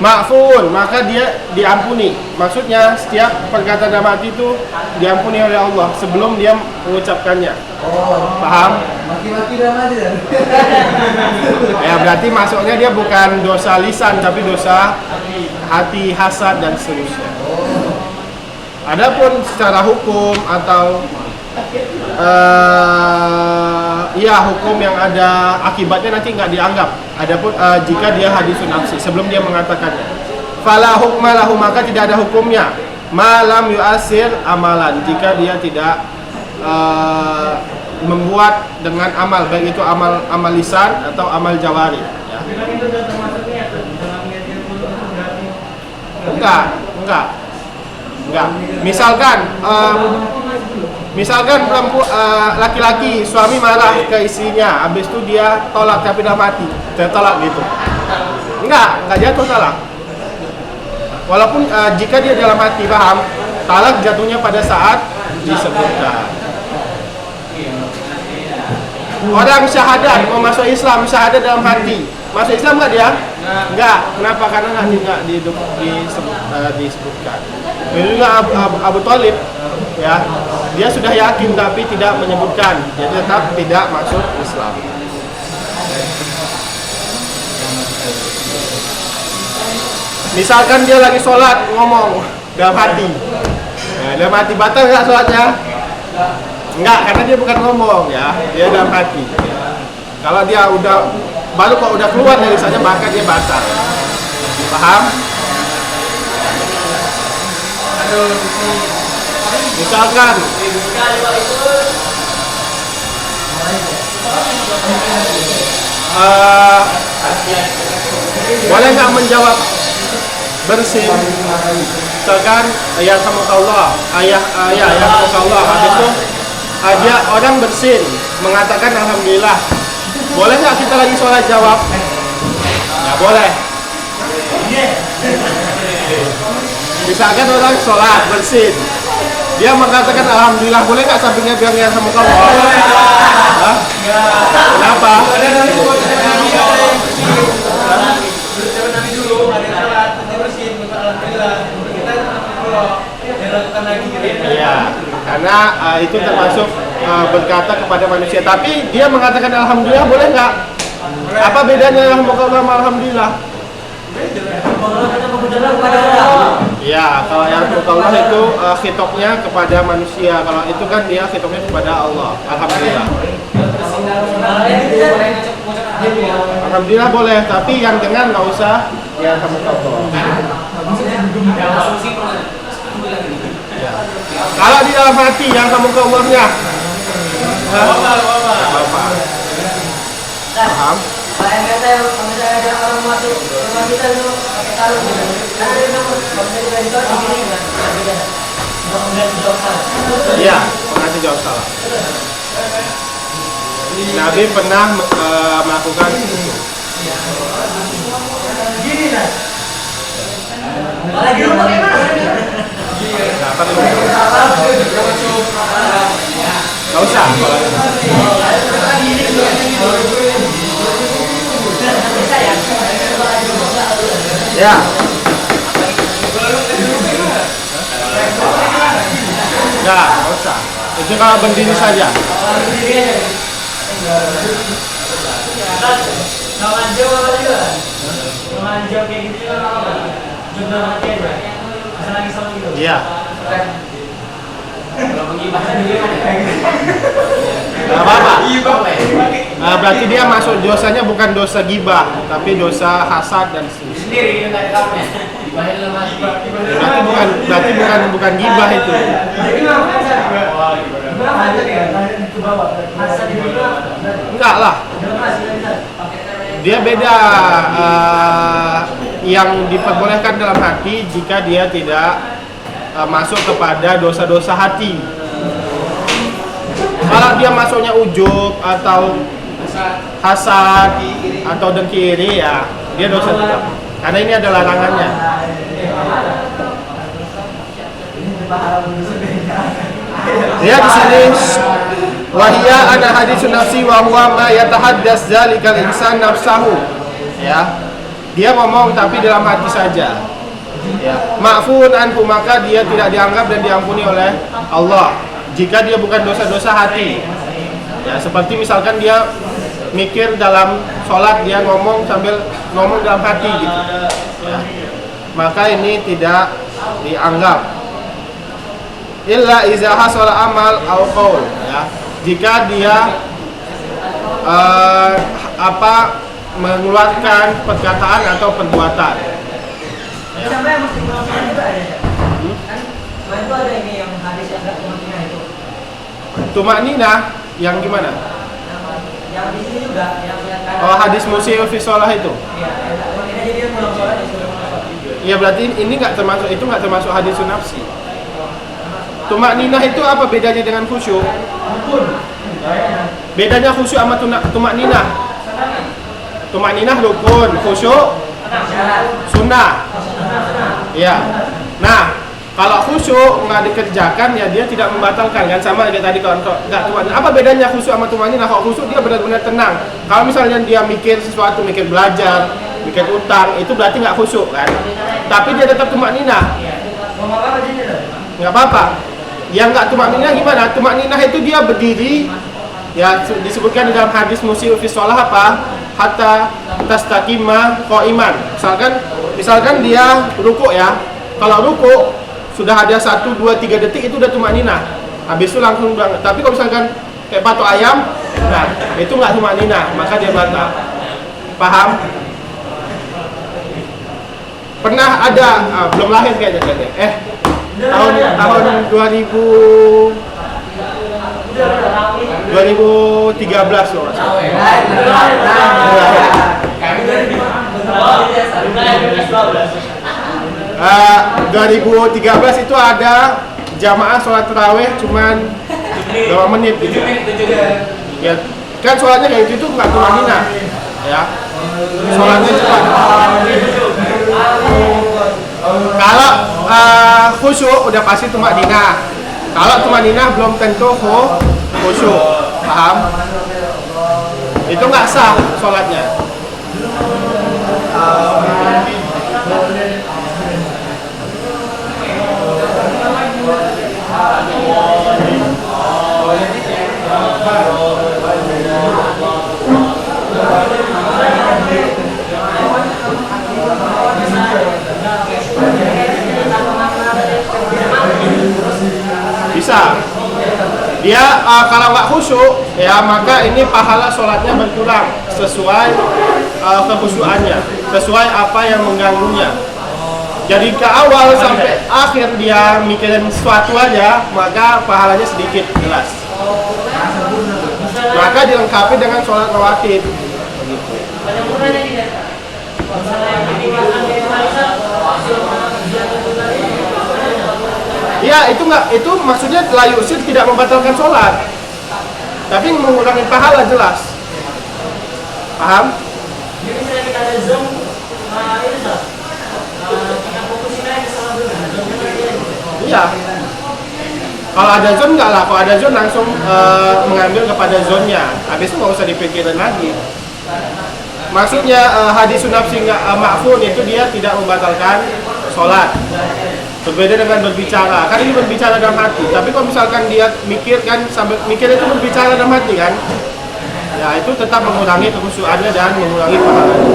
Ma'fun, maka dia diampuni. Maksudnya setiap perkataan dalam hati itu diampuni oleh Allah sebelum dia mengucapkannya. Paham? Maki-maki dalam hati ya? Ya, berarti masuknya dia bukan dosa lisan tapi dosa hati, hasad dan seterusnya. Adapun secara hukum atau ya hukum yang ada akibatnya nanti nggak dianggap. Adapun jika dia hadisun nafsi sebelum dia mengatakannya, fala hukma lahu, maka tidak ada hukumnya malam yu'asir amalan, jika dia tidak membuat dengan amal, baik itu amal lisan atau amal jawari ya. Enggak. Misalkan laki-laki suami marah ke istrinya, habis itu dia tolak tapi udah mati, dia tolak gitu. Enggak jatuh talak. Walaupun jika dia dalam hati paham, talak jatuhnya pada saat disebutkan. Orang syahadat mau masuk Islam, syahadat dalam hati. Masuk Islam nggak dia? Nggak. Kenapa? Karena nggak disebutkan. Begitu juga Abu Thalib, ya, dia sudah yakin tapi tidak menyebutkan, jadi tetap tidak masuk Islam. Misalkan dia lagi sholat ngomong dalam hati, dalam hati batal nggak sholatnya? Enggak, karena dia bukan ngomong, ya, dia dalam hati. Kalau dia baru kalau udah keluar dari sana maka dia batal. Paham? Misalkan boleh nggak menjawab bersin? Misalkan ayah kamu Allah, ayah kamu Allah, habis itu dia orang bersin mengatakan alhamdulillah. Boleh nggak kita lagi sholat jawab? Nggak boleh. Misalkan orang sholat bersin, dia mengatakan alhamdulillah, boleh nggak sampingnya bilang ya kamu Allah? Hah? Kenapa? Iya, karena itu termasuk berkata kepada manusia. Tapi dia mengatakan alhamdulillah, boleh nggak? Apa bedanya alhamdulillah sama alhamdulillah? Ya, kalau yang Allah itu khitobnya kepada manusia. Kalau itu kan dia khitobnya kepada Allah. Alhamdulillah. Alhamdulillah boleh, tapi yang dengar nggak usah ya kamu tahu. Ya. Kalau di dalam hati yang kamu ke Allahnya, Bapak. Paham? Iya, pengasih jawab salah. Nabi pernah melakukan itu. Gini lah. Gak usah. Ya. Enggak usah. Itu kalau berdiri saja. Iya. Gak apa-apa. Berarti dia masuk dosanya bukan dosa gibah, tapi dosa hasad dan seterusnya. Berarti bukan gibah itu. Enggak lah. Dia beda. Yang diperbolehkan dalam hati jika dia tidak masuk kepada dosa-dosa hati. Kalau dia masuknya ujub atau hasad atau dengki iri, ya dia dosa tetap. Karena ini adalah larangannya. Ya di sini wahia ada hadis nafsi wa huwa ma yatahaddas zalikal insan nafsahu. Ya. Dia ngomong tapi dalam hati saja. Ya, ma'fun anhu, maka dia tidak dianggap dan diampuni oleh Allah jika dia bukan dosa-dosa hati. Ya, seperti misalkan dia mikir dalam sholat, dia ngomong sambil ngomong dalam hati gitu. Ya, maka ini tidak dianggap. Illa iza hasala amal au qaul, ya. Jika dia mengeluarkan perkataan atau perbuatan. Ya. Sampai yang mesti melakukan juga ada. Kan selain itu ada ini yang hadis yang enggak tumak itu. Tumak ninah yang gimana? Yang di sini juga yang Oh, hadis musii'u fi shalah itu. Iya, makanya jadi yang pulang sholat disuruh sholat. Iya, berarti ini nggak termasuk hadis nafsi. Tumak ninah itu apa bedanya dengan khusyuk? Bedanya khusyuk sama tumak ninah. Tumak ninah rukun, khusyuk sunnah. Iya. Nah, Kalau khusyuk nggak dikerjakan ya dia tidak membatalkan kan, sama kayak tadi kalau nggak tumaninah. Apa bedanya khusyuk sama tumaninah? Kalau khusyuk dia benar-benar tenang. Kalau misalnya dia mikir sesuatu, mikir belajar, mikir utang, itu berarti nggak khusyuk kan. Tapi dia tetap tumaninah. Nggak apa-apa. Yang nggak tumaninah gimana? Tumaninah itu dia berdiri, ya disebutkan di dalam hadis musii'u fi shalah apa? Hatta tastaqima qa'iman. Misalkan dia rukuk ya. Kalau rukuk sudah ada 1, 2, 3 detik itu udah tumaninah. Habis itu langsung banget. Tapi kalau misalkan kayak patok ayam, nah itu nggak tumaninah, maka dia batal. Paham? Pernah ada belum lahir kayaknya. Tahun 2013 loh. 2013 itu ada jamaah sholat tarawih cuman 2 menit gitu. Ya, kan sholatnya kayak gitu nggak tumaninah, ya. Sholatnya cepat. Kalau khusyuk udah pasti tumaninah. Kalau tumaninah belum tentu khusyuk, paham? Itu nggak sah sholatnya. Bisa. Dia kalau nggak khusyuk, ya maka ini pahala sholatnya berkurang sesuai kekhusyuannya, sesuai apa yang mengganggunya. Jadi ke awal sampai akhir dia mikirin sesuatu aja, maka pahalanya sedikit jelas. Maka dilengkapi dengan sholat rawatib. Ya itu maksudnya la yusir tidak membatalkan sholat, tapi mengurangi pahala jelas. Paham? Jadi misalnya kita ada Zoom, ini Zoom, kita fokusin aja sama Zoom. Iya. Kalau ada zone enggak lah, kalau ada zone langsung mengambil kepada zonnya. Habis itu nggak usah dipikirin lagi. Maksudnya hadis nafsi ma'fun itu dia tidak membatalkan sholat. Berbeda dengan berbicara, kan ini berbicara dalam hati. Tapi kalau misalkan dia mikir kan, sambil mikir itu berbicara dalam hati kan, ya itu tetap mengurangi kekhusyuannya dan mengurangi pahalanya.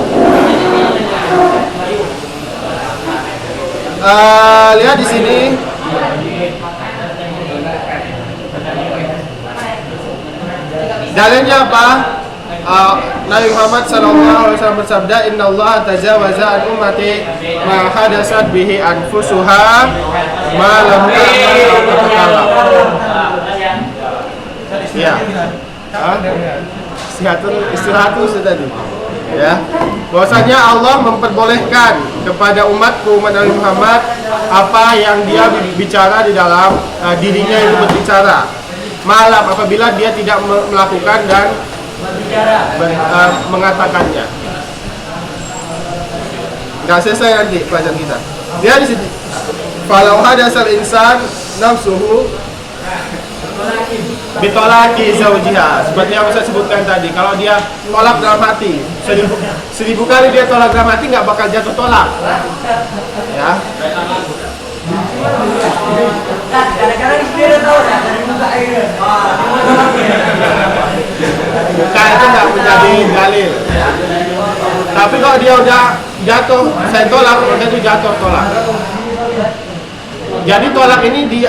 Lihat di sini. Dalilnya apa? Nabi Muhammad SAW bersabda, Inna Allah tajawaza an ummati ma hadasat bihi anfusuha ma lam ta'mal. Ya. Istirahat tadi. Ya. Bahwasanya Allah memperbolehkan kepada umat Nabi Muhammad apa yang dia bicara di dalam dirinya itu berbicara. Malam apabila dia tidak melakukan dan mengatakannya. Nah, selesai nanti pelajaran kita. Dia di sini. Falau hadasal insan nafsuhu bitolaki zawjiha. Seperti yang saya sebutkan tadi, kalau dia tolak dalam hati, 1000 kali dia tolak dalam hati nggak bakal jatuh tolak. Ya. Kadang-kadang dia tahu ya, dari muka air. Bukan, itu nggak menjadi dalil. Tapi kalau dia udah jatuh, saya tolak, maka itu jatuh tolak. Jadi tolak ini di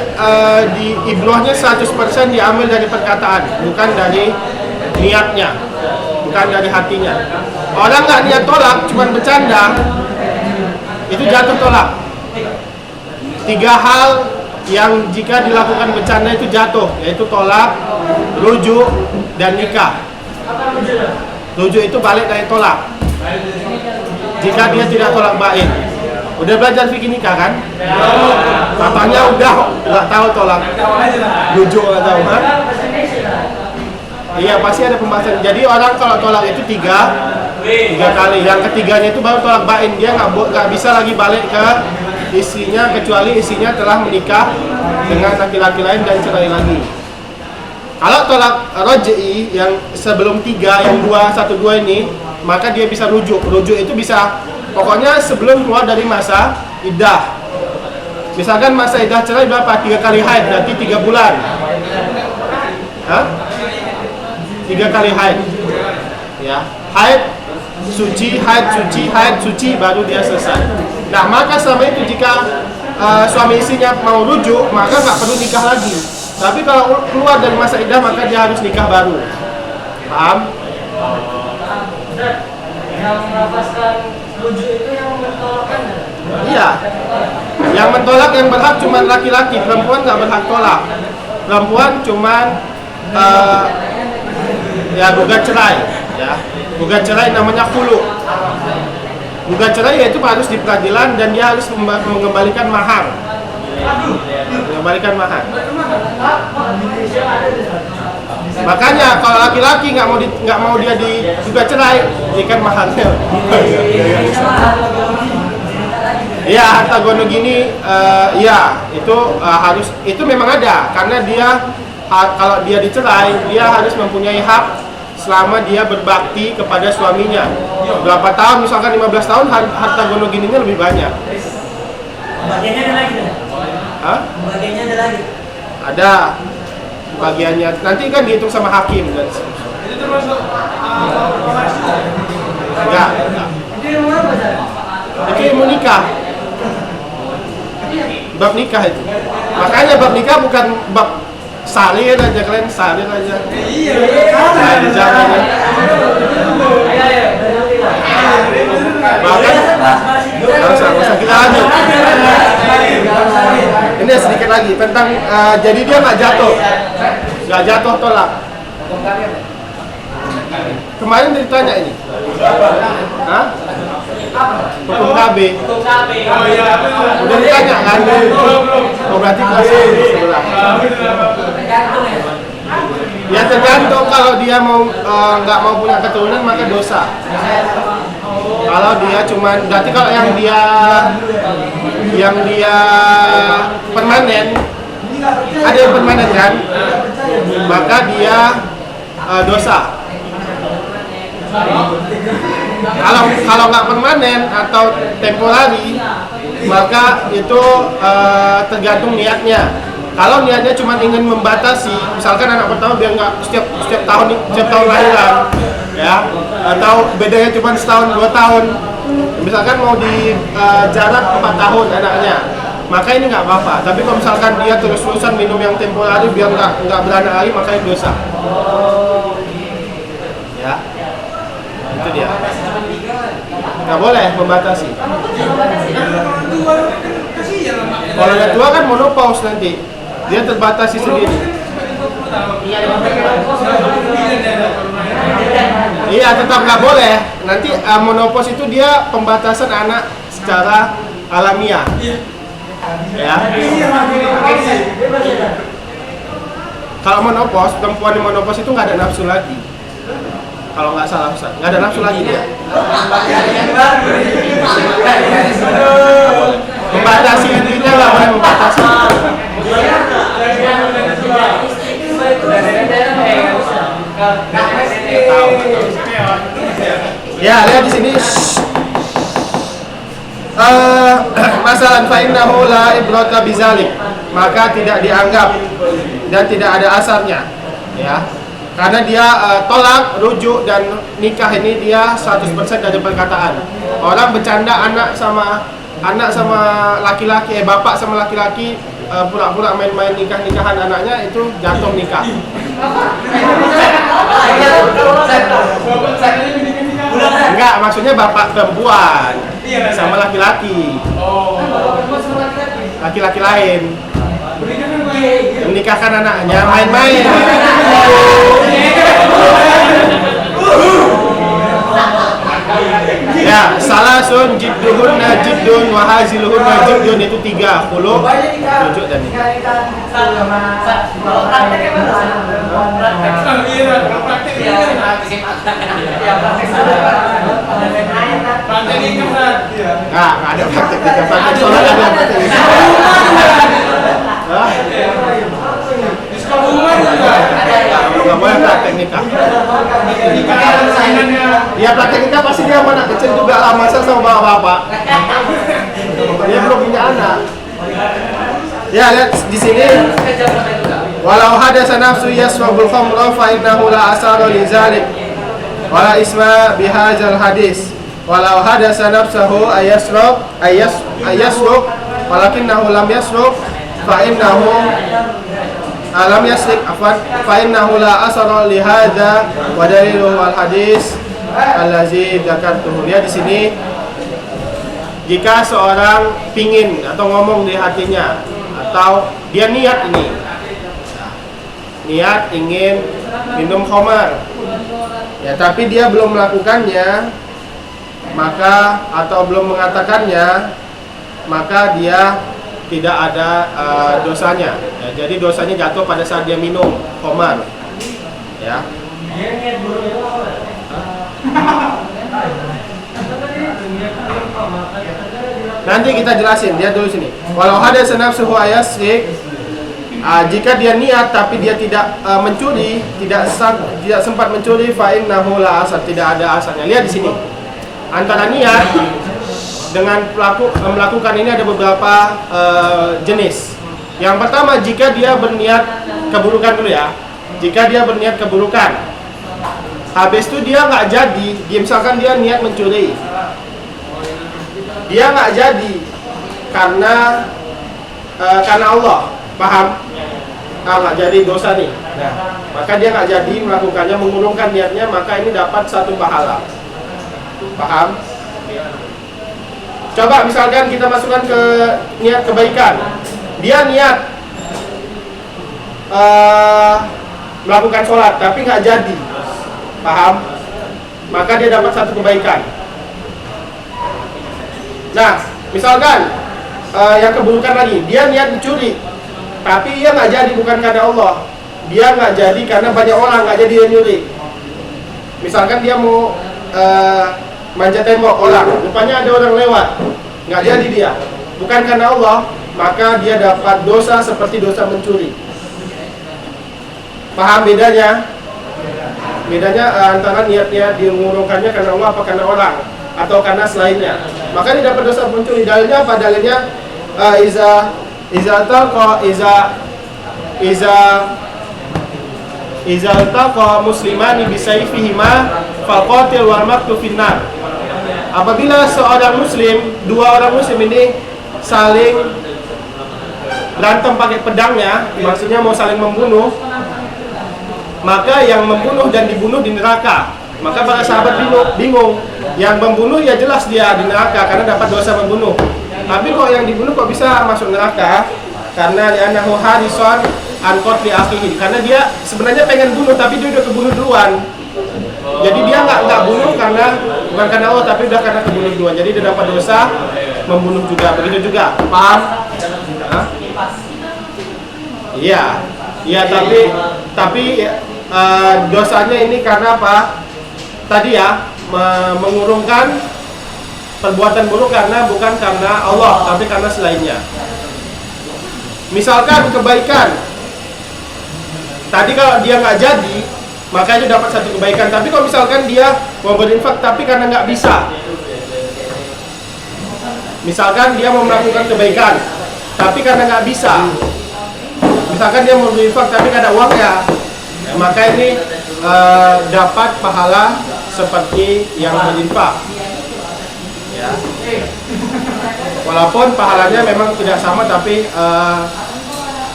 ibrohnya 100% diambil dari perkataan, bukan dari niatnya, bukan dari hatinya. Orang nggak niat tolak, cuma bercanda, itu jatuh tolak. 3 hal yang jika dilakukan bercanda itu jatuh, yaitu tolak, rujuk, dan nikah. Rujuk itu balik dari tolak. Jika dia tidak tolak bain. Udah belajar fikih nikah kan? Katanya udah nggak tahu tolak, rujuk nggak tahu kan? Iya pasti ada pembahasan. Jadi orang kalau tolak itu 3 kali. Yang ketiganya itu baru tolak bain, dia nggak bisa lagi balik ke isinya kecuali isinya telah menikah dengan laki-laki lain dan cerai lagi. Kalau tolak roj'i yang sebelum 3, yang 2, 1, 2 ini, maka dia bisa rujuk. Rujuk itu bisa pokoknya sebelum keluar dari masa iddah. Misalkan masa iddah cerai berapa? 3 kali haid, berarti 3 bulan. Hah? 3 kali haid. Ya, haid, suci, haid, suci, haid, suci, baru dia selesai. Nah, maka selama itu jika suami istrinya mau rujuk, maka nggak perlu nikah lagi. Tapi kalau keluar dari masa iddah, maka dia harus nikah baru. Paham? Yang melafazkan rujuk itu yang mentolakkan. Iya. Yang mentolak yang berhak cuma laki-laki, perempuan nggak berhak tolak. Perempuan cuman ya gugat cerai, ya. Gugat cerai namanya khulu. Gugat cerai yaitu harus di pengadilan dan dia harus mengembalikan mahar. Mengembalikan mahar. Makanya kalau laki-laki nggak mau dia digugat cerai, ikan maharnya. Iya, harta gono gini, ya itu harus, itu memang ada karena dia kalau dia dicerai, dia harus mempunyai hak selama dia berbakti kepada suaminya. Berapa tahun, misalkan 15 tahun, harta gono gininya lebih banyak. Bagiannya ada lagi. Hah? Bagiannya ada lagi. Ada bagiannya, nanti kan dihitung sama hakim dan Itu termasuk enggak. Itu yang mana Pak? Itu ilmu nikah. Bab nikah itu. Makanya bab nikah bukan bab salir aja, kalian salir aja. iya. Jangan ya. Bahkan usah kita lanjut. Ini sedikit lagi tentang jadi dia nggak jatuh tolak. Kemarin ditanya ini. Hah? Hukum KB. Oh iya. Udah ditanya kan? Oh berarti masih sebelah. Ya tergantung, kalau dia mau nggak mau punya keturunan maka dosa. Kalau dia cuman, berarti kalau yang dia permanen, ada yang permanen kan, maka dia dosa. Kalau nggak permanen atau temporari, maka itu tergantung niatnya. Kalau niatnya cuma ingin membatasi, misalkan anak pertama biar nggak setiap tahun lahiran, ya, atau bedanya cuma setahun 2 tahun, misalkan mau di jarak 4 tahun anaknya, maka ini nggak apa-apa. Tapi kalau misalkan dia terus-terusan minum yang temporari biar nggak beranak lagi, maka ini dosa. Ya, itu dia. Nggak boleh membatasi. Kalau yang tua kan monopause nanti. Dia terbatasi sendiri. Iya, tetap nggak boleh. Nanti monopause itu dia pembatasan anak secara alamiah. Ya. Kalau monopause, perempuan di monopause itu nggak ada nafsu lagi. Kalau nggak salah Ustaz, nggak ada nafsu lagi dia. Membatasi intinya nggak boleh membatasi. Ya, lihat di sini. Masalah fa'innahu la ibrata bizalik, maka tidak dianggap dan tidak ada asarnya, ya. Karena dia tolak, rujuk dan nikah ini dia 100% dari perkataan. Orang bercanda anak sama laki-laki, bapak sama laki-laki pura-pura main-main nikah-nikahan anaknya, itu jatuh nikah. Enggak, maksudnya bapak perempuan sama laki-laki. Laki-laki lain menikahkan anaknya main-main. Ya, salasun jidduhunna jiddun wa haziluhunna jiddun, itu 3 khulu, rujuk dan nikah. Kalau prakteknya Iya, kalau praktek ini kan. Ya, praktek sana. Ada lain-lain kan. Praktek ini kan. Iya. Nggak ada praktek nikah. Praktek sholat ada praktek nikah. Hah? Di sekolah umum juga. Nggak boleh praktek nikah. Nikah ada saingannya. Dia praktek nikah pasti dia mau anak kecil juga lah, masa sama bapak-bapak. Dia belum punya anak. Ya, lihat di sini. Walau hadasa nafsu yasrabul khamra fa innahu la asara li zalik wala isma bihadzal hadis. Walau hadasa nafsahu ayasrab walakinnahu lam yasrab fa innahu alam yasrik afwan fa innahu la asara li hadza wa daliluhu al hadis allazi dzakartuhu. Dia di sini, jika seorang pingin atau ngomong di hatinya atau dia niat niat ingin minum khamar ya, tapi dia belum melakukannya, maka atau belum mengatakannya, maka dia tidak ada dosanya ya. Jadi dosanya jatuh pada saat dia minum khamar ya. Nanti kita jelasin, dia dulu sini. Walau ada nafsuhu ayasrik, jika dia niat tapi dia tidak mencuri, tidak sempat mencuri, fa innahu la asar, tidak ada asarnya. Lihat di sini. Antara niat dengan melakukan ini ada beberapa jenis. Yang pertama, jika dia berniat keburukan dulu ya. Jika dia berniat keburukan, habis itu dia nggak jadi, misalkan dia niat mencuri, dia nggak jadi karena Allah, paham? Nggak jadi dosa nih. Nah, maka dia nggak jadi melakukannya, mengurungkan niatnya, maka ini dapat satu pahala. Paham? Coba misalkan kita masukkan ke niat kebaikan. Dia niat melakukan sholat, tapi nggak jadi. Paham? Maka dia dapat satu kebaikan. Nah, misalkan yang keburukan lagi, dia niat mencuri, tapi dia nggak jadi bukan karena Allah, dia nggak jadi karena banyak orang, nggak jadi dia nyuri. Misalkan dia mau manjat tembok orang, rupanya ada orang lewat, nggak jadi dia, bukan karena Allah, maka dia dapat dosa seperti dosa mencuri. Paham bedanya? Bedanya antara niatnya dia mengurungkannya karena Allah apa karena orang atau karena selainnya. Maka dia dapat dosa mencuri. Dalilnya apa? Dalilnya iza altaqa muslimani bisayfihima faqatil wal maqtu finnar. Apabila seorang muslim, dua orang muslim ini saling berantem pakai pedangnya, maksudnya mau saling membunuh, maka yang membunuh dan dibunuh di neraka. Maka para sahabat bingung. Yang membunuh ya jelas dia di neraka karena dapat dosa membunuh. Tapi kok yang dibunuh kok bisa masuk neraka? Karena li'annahu harisan an qatli akhihi. Karena dia sebenarnya pengen bunuh tapi dia udah kebunuh duluan. Jadi dia nggak bunuh karena bukan karena Allah, tapi udah karena kebunuh duluan. Jadi dia dapat dosa membunuh juga. Begitu juga. Paham? Iya. Iya, tapi dosanya ini karena apa? Tadi ya, mengurungkan perbuatan buruk karena bukan karena Allah, tapi karena selainnya. Misalkan kebaikan, tadi kalau dia nggak jadi, maka itu dapat satu kebaikan. Tapi kalau misalkan dia mau berinfak, tapi karena nggak bisa, misalkan dia mau melakukan kebaikan, tapi karena nggak bisa, misalkan dia mau berinfak tapi nggak ada uangnya, maka ini dapat pahala seperti yang berinfak. Ya. Walaupun pahalanya memang tidak sama, tapi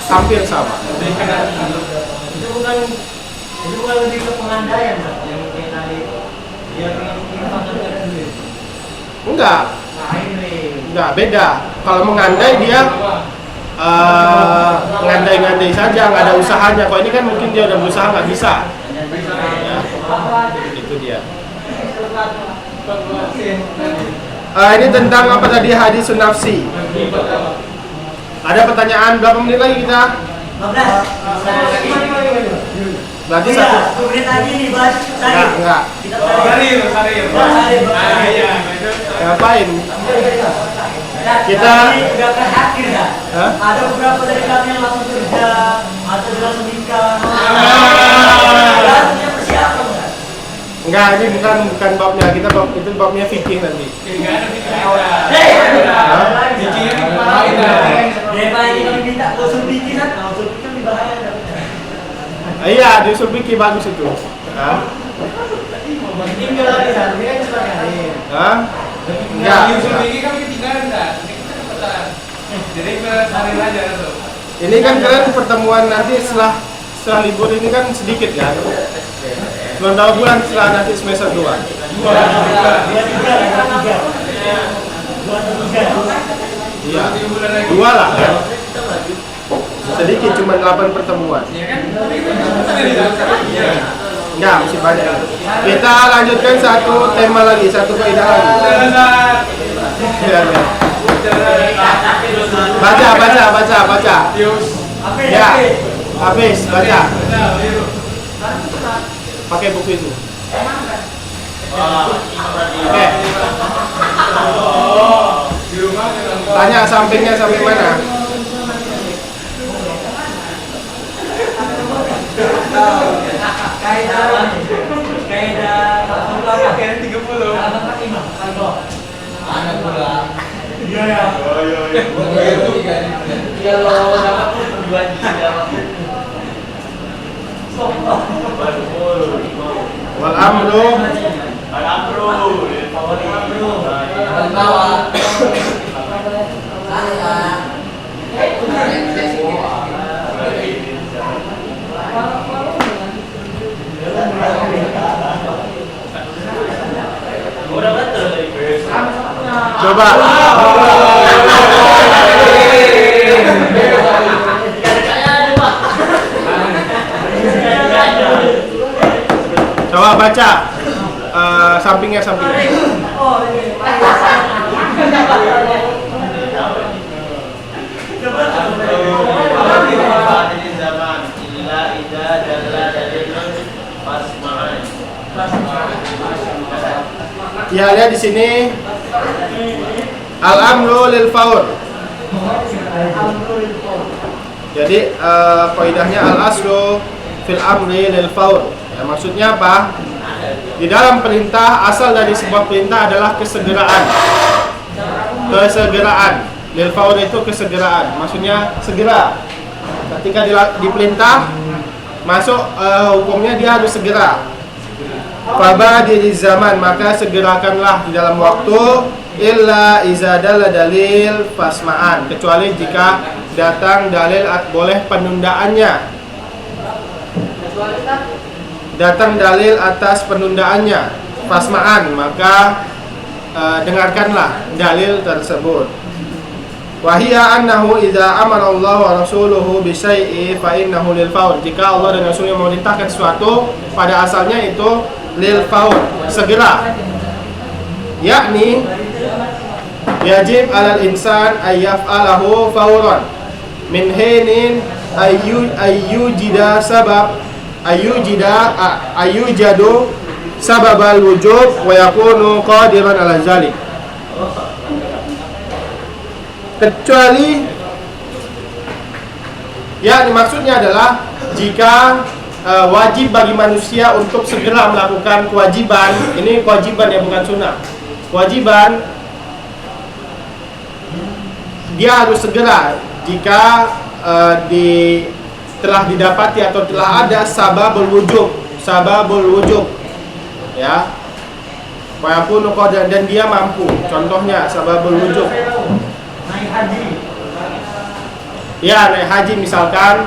hampir sama. Itu bukan lebih ke pengandaian, Pak, yang kayak tadi dia ingin duit. Enggak, beda. Kalau mengandai dia ngandai-ngandai saja, nggak ada usahanya. Kalau ini kan mungkin dia udah berusaha nggak bisa. Ya, itu dia. Ini tentang apa tadi, hadis nafsi. Ada pertanyaan, berapa menit lagi kita? 15. Berarti Iya, satu. 2 menit lagi nih bahas Enggak. Kita Sarir. Iya. Ngapain? kita ini udah ke akhir ya. Hah? Ada beberapa dari kami yang langsung kerja, atau langsung nikah. Langsungnya persiapan kan? Enggak, ini bukan babnya. Kita itu babnya fikih nanti. Hah? Daripada ini kami minta usul bikin kan, usul bikin lebih bahaya. Iya, di usul fikih bagus itu. Hah? Ini enggak lagi kan, ini kan cuma ngalir. Hah? Enggak, Yusuf ini kan ketinggalan kan? Ini kita cepetan. Jadi sarir aja tuh. Ini kan kalian pertemuan nanti setelah libur ini kan sedikit kan? Berapa bulan setelah nanti semester 2? 2 Iya. 2 lah kan? Sedikit cuma 8 pertemuan. Iya kan? Tapi itu cepetan ya. Enggak, masih banyak. Kita lanjutkan satu tema lagi, satu kaidah lagi. Ya, ya. Baca. Ya. Habis baca. Pakai buku itu. Oke. Di rumah Tanya sampingnya sampai mana? Kaidah kayaknya 30. Mana pula? Iya ya. Kalau dapat tujuan Wal amru coba. Coba baca sampingnya. Ya, lihat di sini. Al-amru lil faur. Jadi kaidahnya al-aslu fil amri lil faur. Ya, maksudnya apa? Di dalam perintah, asal dari sebuah perintah adalah kesegeraan. Lil faur itu kesegeraan. Maksudnya segera. Ketika diperintah masuk hukumnya dia harus segera. Fabadil zaman, maka segerakanlah di dalam waktu, illa izadalla dalil fasma'an, kecuali jika datang dalil boleh penundaannya. Datang dalil atas penundaannya, fasma'an, maka dengarkanlah dalil tersebut. Wahia annahu idza amara Allah wa rasuluhu bi syai'i fa innahu lil faur. Jika Allah dan Rasulnya memerintahkan sesuatu, pada asalnya itu lil faur, segera. Yakni yajib 'alal insan ay yaf'alahu fauran min hinin ayyujadu sababal wujub wa yakunu qadiran 'ala zalik. Kecuali ya, maksudnya adalah jika wajib bagi manusia untuk segera melakukan kewajiban. Ini kewajiban ya, bukan sunnah. Kewajiban dia harus segera jika telah didapati atau telah ada sababul wujub ya, walaupun dan dia mampu. Contohnya sababul wujub, naik haji. ya, naik haji misalkan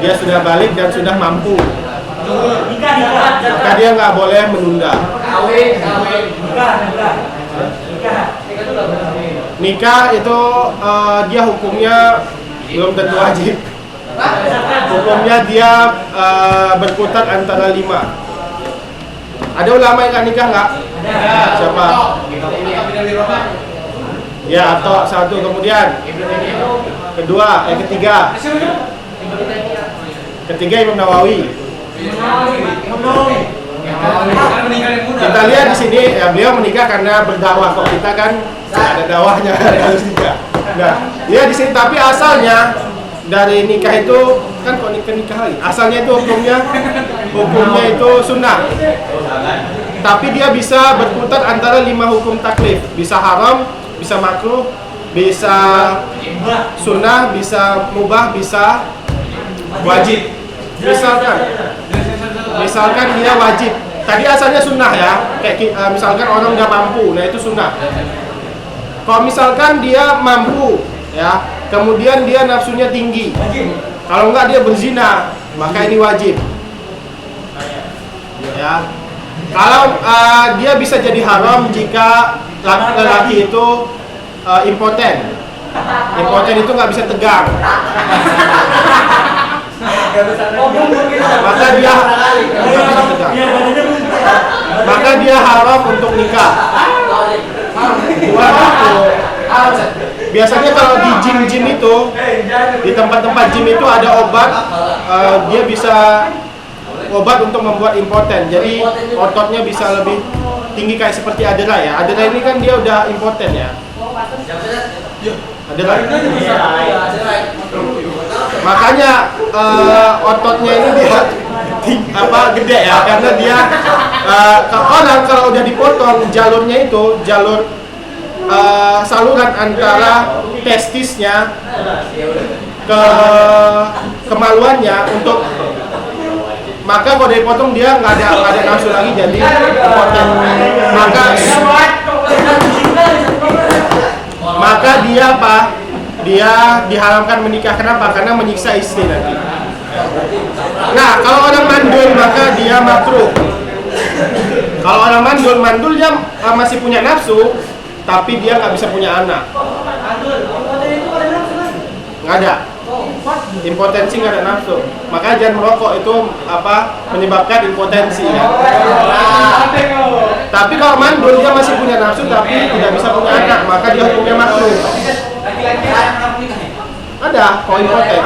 dia sudah balik dan sudah mampu, Nikah. maka dia nggak boleh menunda. Nikah itu dia hukumnya belum tentu wajib. Hukumnya dia berkutat antara 5. Ada ulama yang nggak nikah nggak? Siapa? Ya, atau satu. Kemudian ketiga Imam Nawawi. Karena meninggal yang muda. Kita lihat di sini ya, beliau menikah karena berdakwah. Kok kita kan ada dakwahnya harus nikah. Nah, dia di sini tapi asalnya dari nikah itu kan kok nikah lagi. Asalnya itu hukumnya itu sunnah. Tapi dia bisa berputar antara 5 hukum taklif. Bisa haram, bisa makruh, bisa sunnah, bisa mubah, bisa wajib. Misalkan dia wajib. Tadi asalnya sunnah ya. Kayak misalkan orang nggak mampu, nah itu sunnah. Kalau misalkan dia mampu, ya, kemudian dia nafsunya tinggi. Kalau enggak dia berzina, maka ini wajib. Ya. Kalau dia bisa jadi haram jika laki-laki itu impoten. Impoten itu nggak bisa tegang. Maka dia maka dia haram untuk nikah. Biasanya kalau di gym itu, di tempat-tempat gym itu ada obat, dia bisa obat untuk membuat impoten. Jadi ototnya bisa lebih tinggi kayak seperti Adela ya. Adela ini kan dia udah impoten ya. Adela. Makanya ototnya ini dia gede ya, karena dia orang kalau udah dipotong jalurnya itu jalur saluran antara testisnya ke kemaluannya untuk, maka kalau dipotong dia nggak ada nafsu lagi, jadi impoten. Maka dia dia diharamkan menikah. Kenapa? Karena menyiksa istri nanti. Nah, kalau orang mandul maka dia makruh. Kalau orang mandul dia masih punya nafsu, tapi dia nggak bisa punya anak. Nggak ada. Impotensi nggak ada nafsu. Maka jangan merokok, itu menyebabkan impotensi ya. Tapi kalau mandul dia masih punya nafsu tapi tidak bisa punya anak, maka dia hukumnya makruh. Ada kalau impoten.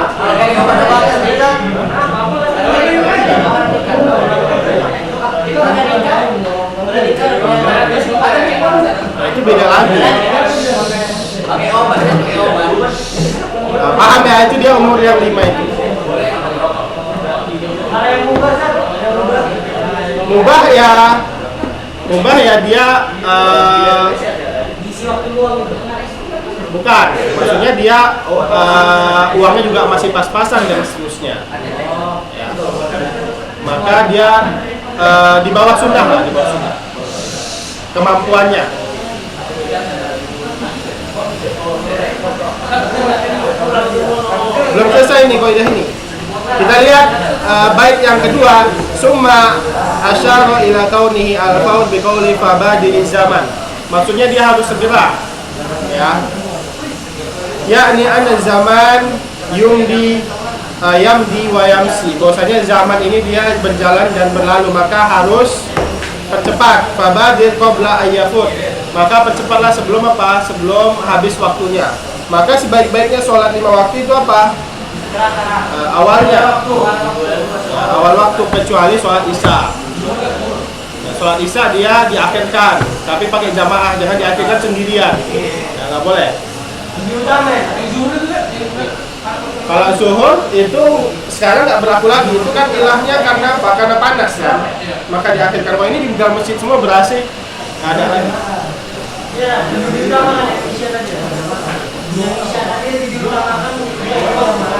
Nah, itu beda lagi. Paham ya, itu dia umur yang 5 itu. Mubah ya dia bukan, maksudnya dia uangnya juga masih pas-pasan dan seterusnya ya. Maka dia di bawah sunnah lah, di bawah sunnah kemampuannya. Belum selesai nih kaidah ini. Kita lihat bait yang kedua, summa asyara ila kaunihi al-faud bi qouli fabadil zaman. Maksudnya dia harus segera ya. Yakni anna zaman yamdi wa yamsi. Bahwasanya zaman ini dia berjalan dan berlalu, maka harus percepat. Fabadir qabla ayyafut. Maka percepatlah sebelum sebelum habis waktunya. Maka sebaik-baiknya sholat 5 waktu itu apa? Awalnya awal waktu, kecuali sholat isya. Sholat isya dia diakhirkan, tapi pakai jamaah, jangan diakhirkan sendirian. Ya, nggak boleh. Kalau zuhur itu sekarang nggak berlaku lagi, itu kan ilahnya karena panas kan, maka diakhirkan. Kalau ini di dalam masjid semua berhasil, nggak ada lagi.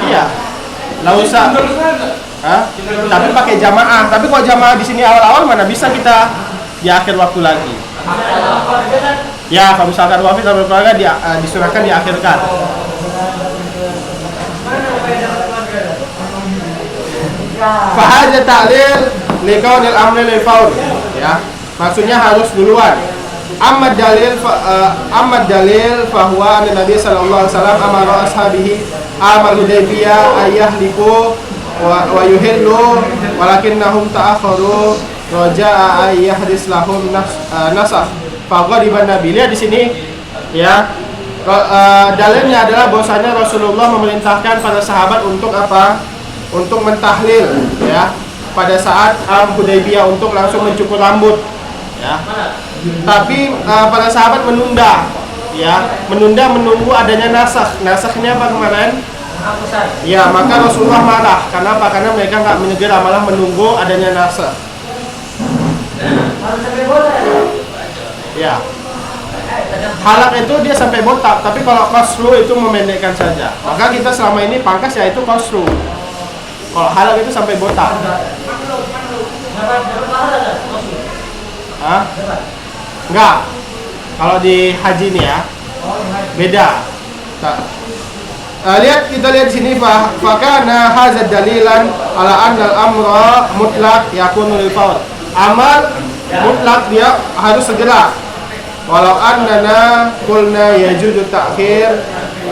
Iya, nggak usah. Tapi pakai jamaah. Tapi kalau jamaah di sini awal-awal mana bisa kita di akhir waktu lagi. Ya, kalau misalkan wafat atau berkeluarga disunahkan diakhirkan. Fahaja ta'lil liqaunil amri lil faul. Ya, maksudnya harus duluan. Ahmad dalil fahuwa Nabi sallallahu alaihi wasallam amara ashabihi amal Hudaybiyah ayahliku wa yuhillu walakinnahum ta'akharu raja'a ayyahdis lahum nasakh faqadiban Nabi. Lihat di sini ya. Dalilnya adalah bahwasanya Rasulullah memerintahkan para sahabat untuk apa? Untuk mentahlil ya. pada saat Hudaybiyah untuk langsung mencukur rambut, ya. Tapi para sahabat menunda, ya, menunggu adanya nasakh. Nasakhnya apa kemarin? Penghapusan. Ya, maka Rasulullah marah. Kenapa? Karena mereka nggak menyegera, malah menunggu adanya nasakh. Harus sampai botak. Ya. Halak itu dia sampai botak, tapi kalau qasru itu memendekkan saja. Maka kita selama ini pangkas ya itu qasru. Kalau halak itu sampai botak. Dapat pahala nggak? Maksud? Hah? Dapat. Enggak. Kalau di haji nih ya, Oh, yang haji. beda. Kita lihat di sini fakana hazad dalilan ala anna al-amra mutlaq yakunu lil fawr. Amal mutlak dia harus segera. Walau annana qulna yajuzu ta'khir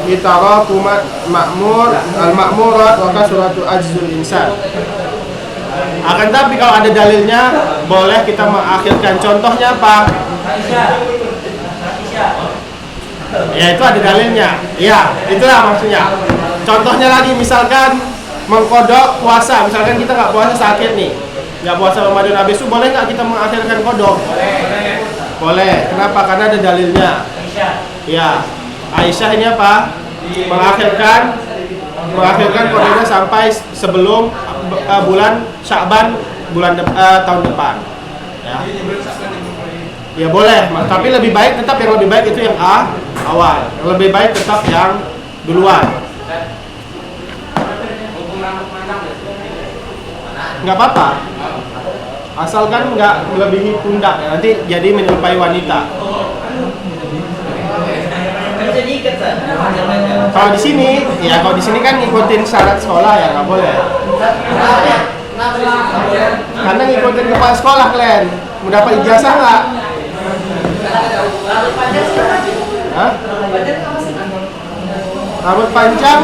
litarakumat ma'mur al-ma'murat wa kasratu ajzul insan. Akan tapi kalau ada dalilnya boleh kita mengakhirkan. Contohnya apa? Aisyah. Ya itu ada dalilnya. Ya, itulah maksudnya. Contohnya lagi misalkan mengkodok puasa. Misalkan kita nggak puasa sakit nih, nggak puasa Ramadan habis itu boleh nggak kita mengakhirkan kodok? Boleh. Kenapa? Karena ada dalilnya. Aisyah. Ya, Aisyah ini apa? Mengakhirkan kodoknya sampai sebelum bulan Sya'ban tahun depan. Ya. Ya boleh, tapi lebih baik tetap yang lebih baik itu yang awal. Yang lebih baik tetap yang duluan. Nggak apa-apa. Asalkan nggak melebihi pundak ya. Nanti jadi menyerupai wanita. Bisa diikat kan? Kalau di sini, ya kalau di sini kan ngikutin syarat sekolah ya nggak boleh. Karena ngikutin kepala sekolah kalian. Mendapat ijazah nggak? Hah? Rambut panjang?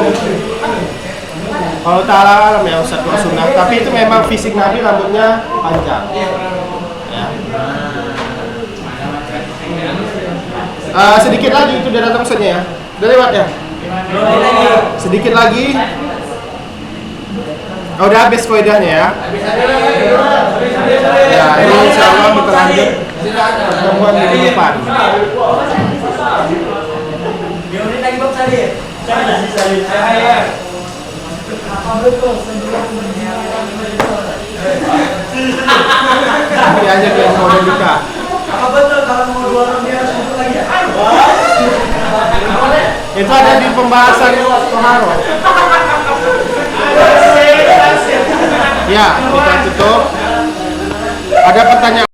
Kalau ta'ala alam ya Ustaz wa sunnah. Tapi itu memang fisik Nabi rambutnya panjang. Ya. Sedikit lagi itu udah datang Ustaznya ya. Udah lewat ya? Sedikit lagi. Oh, udah habis faedahnya ya. Ya, ini insyaallah kita lanjut pertemuan minggu depan. Dia udah lagi bang tadi. Cahaya. Ini aja yang mau dibuka. Apa betul kalau mau 2 orang dia harus masuk lagi ya? Itu ada di pembahasan Toharo. Ya, kita tutup. Ada pertanyaan?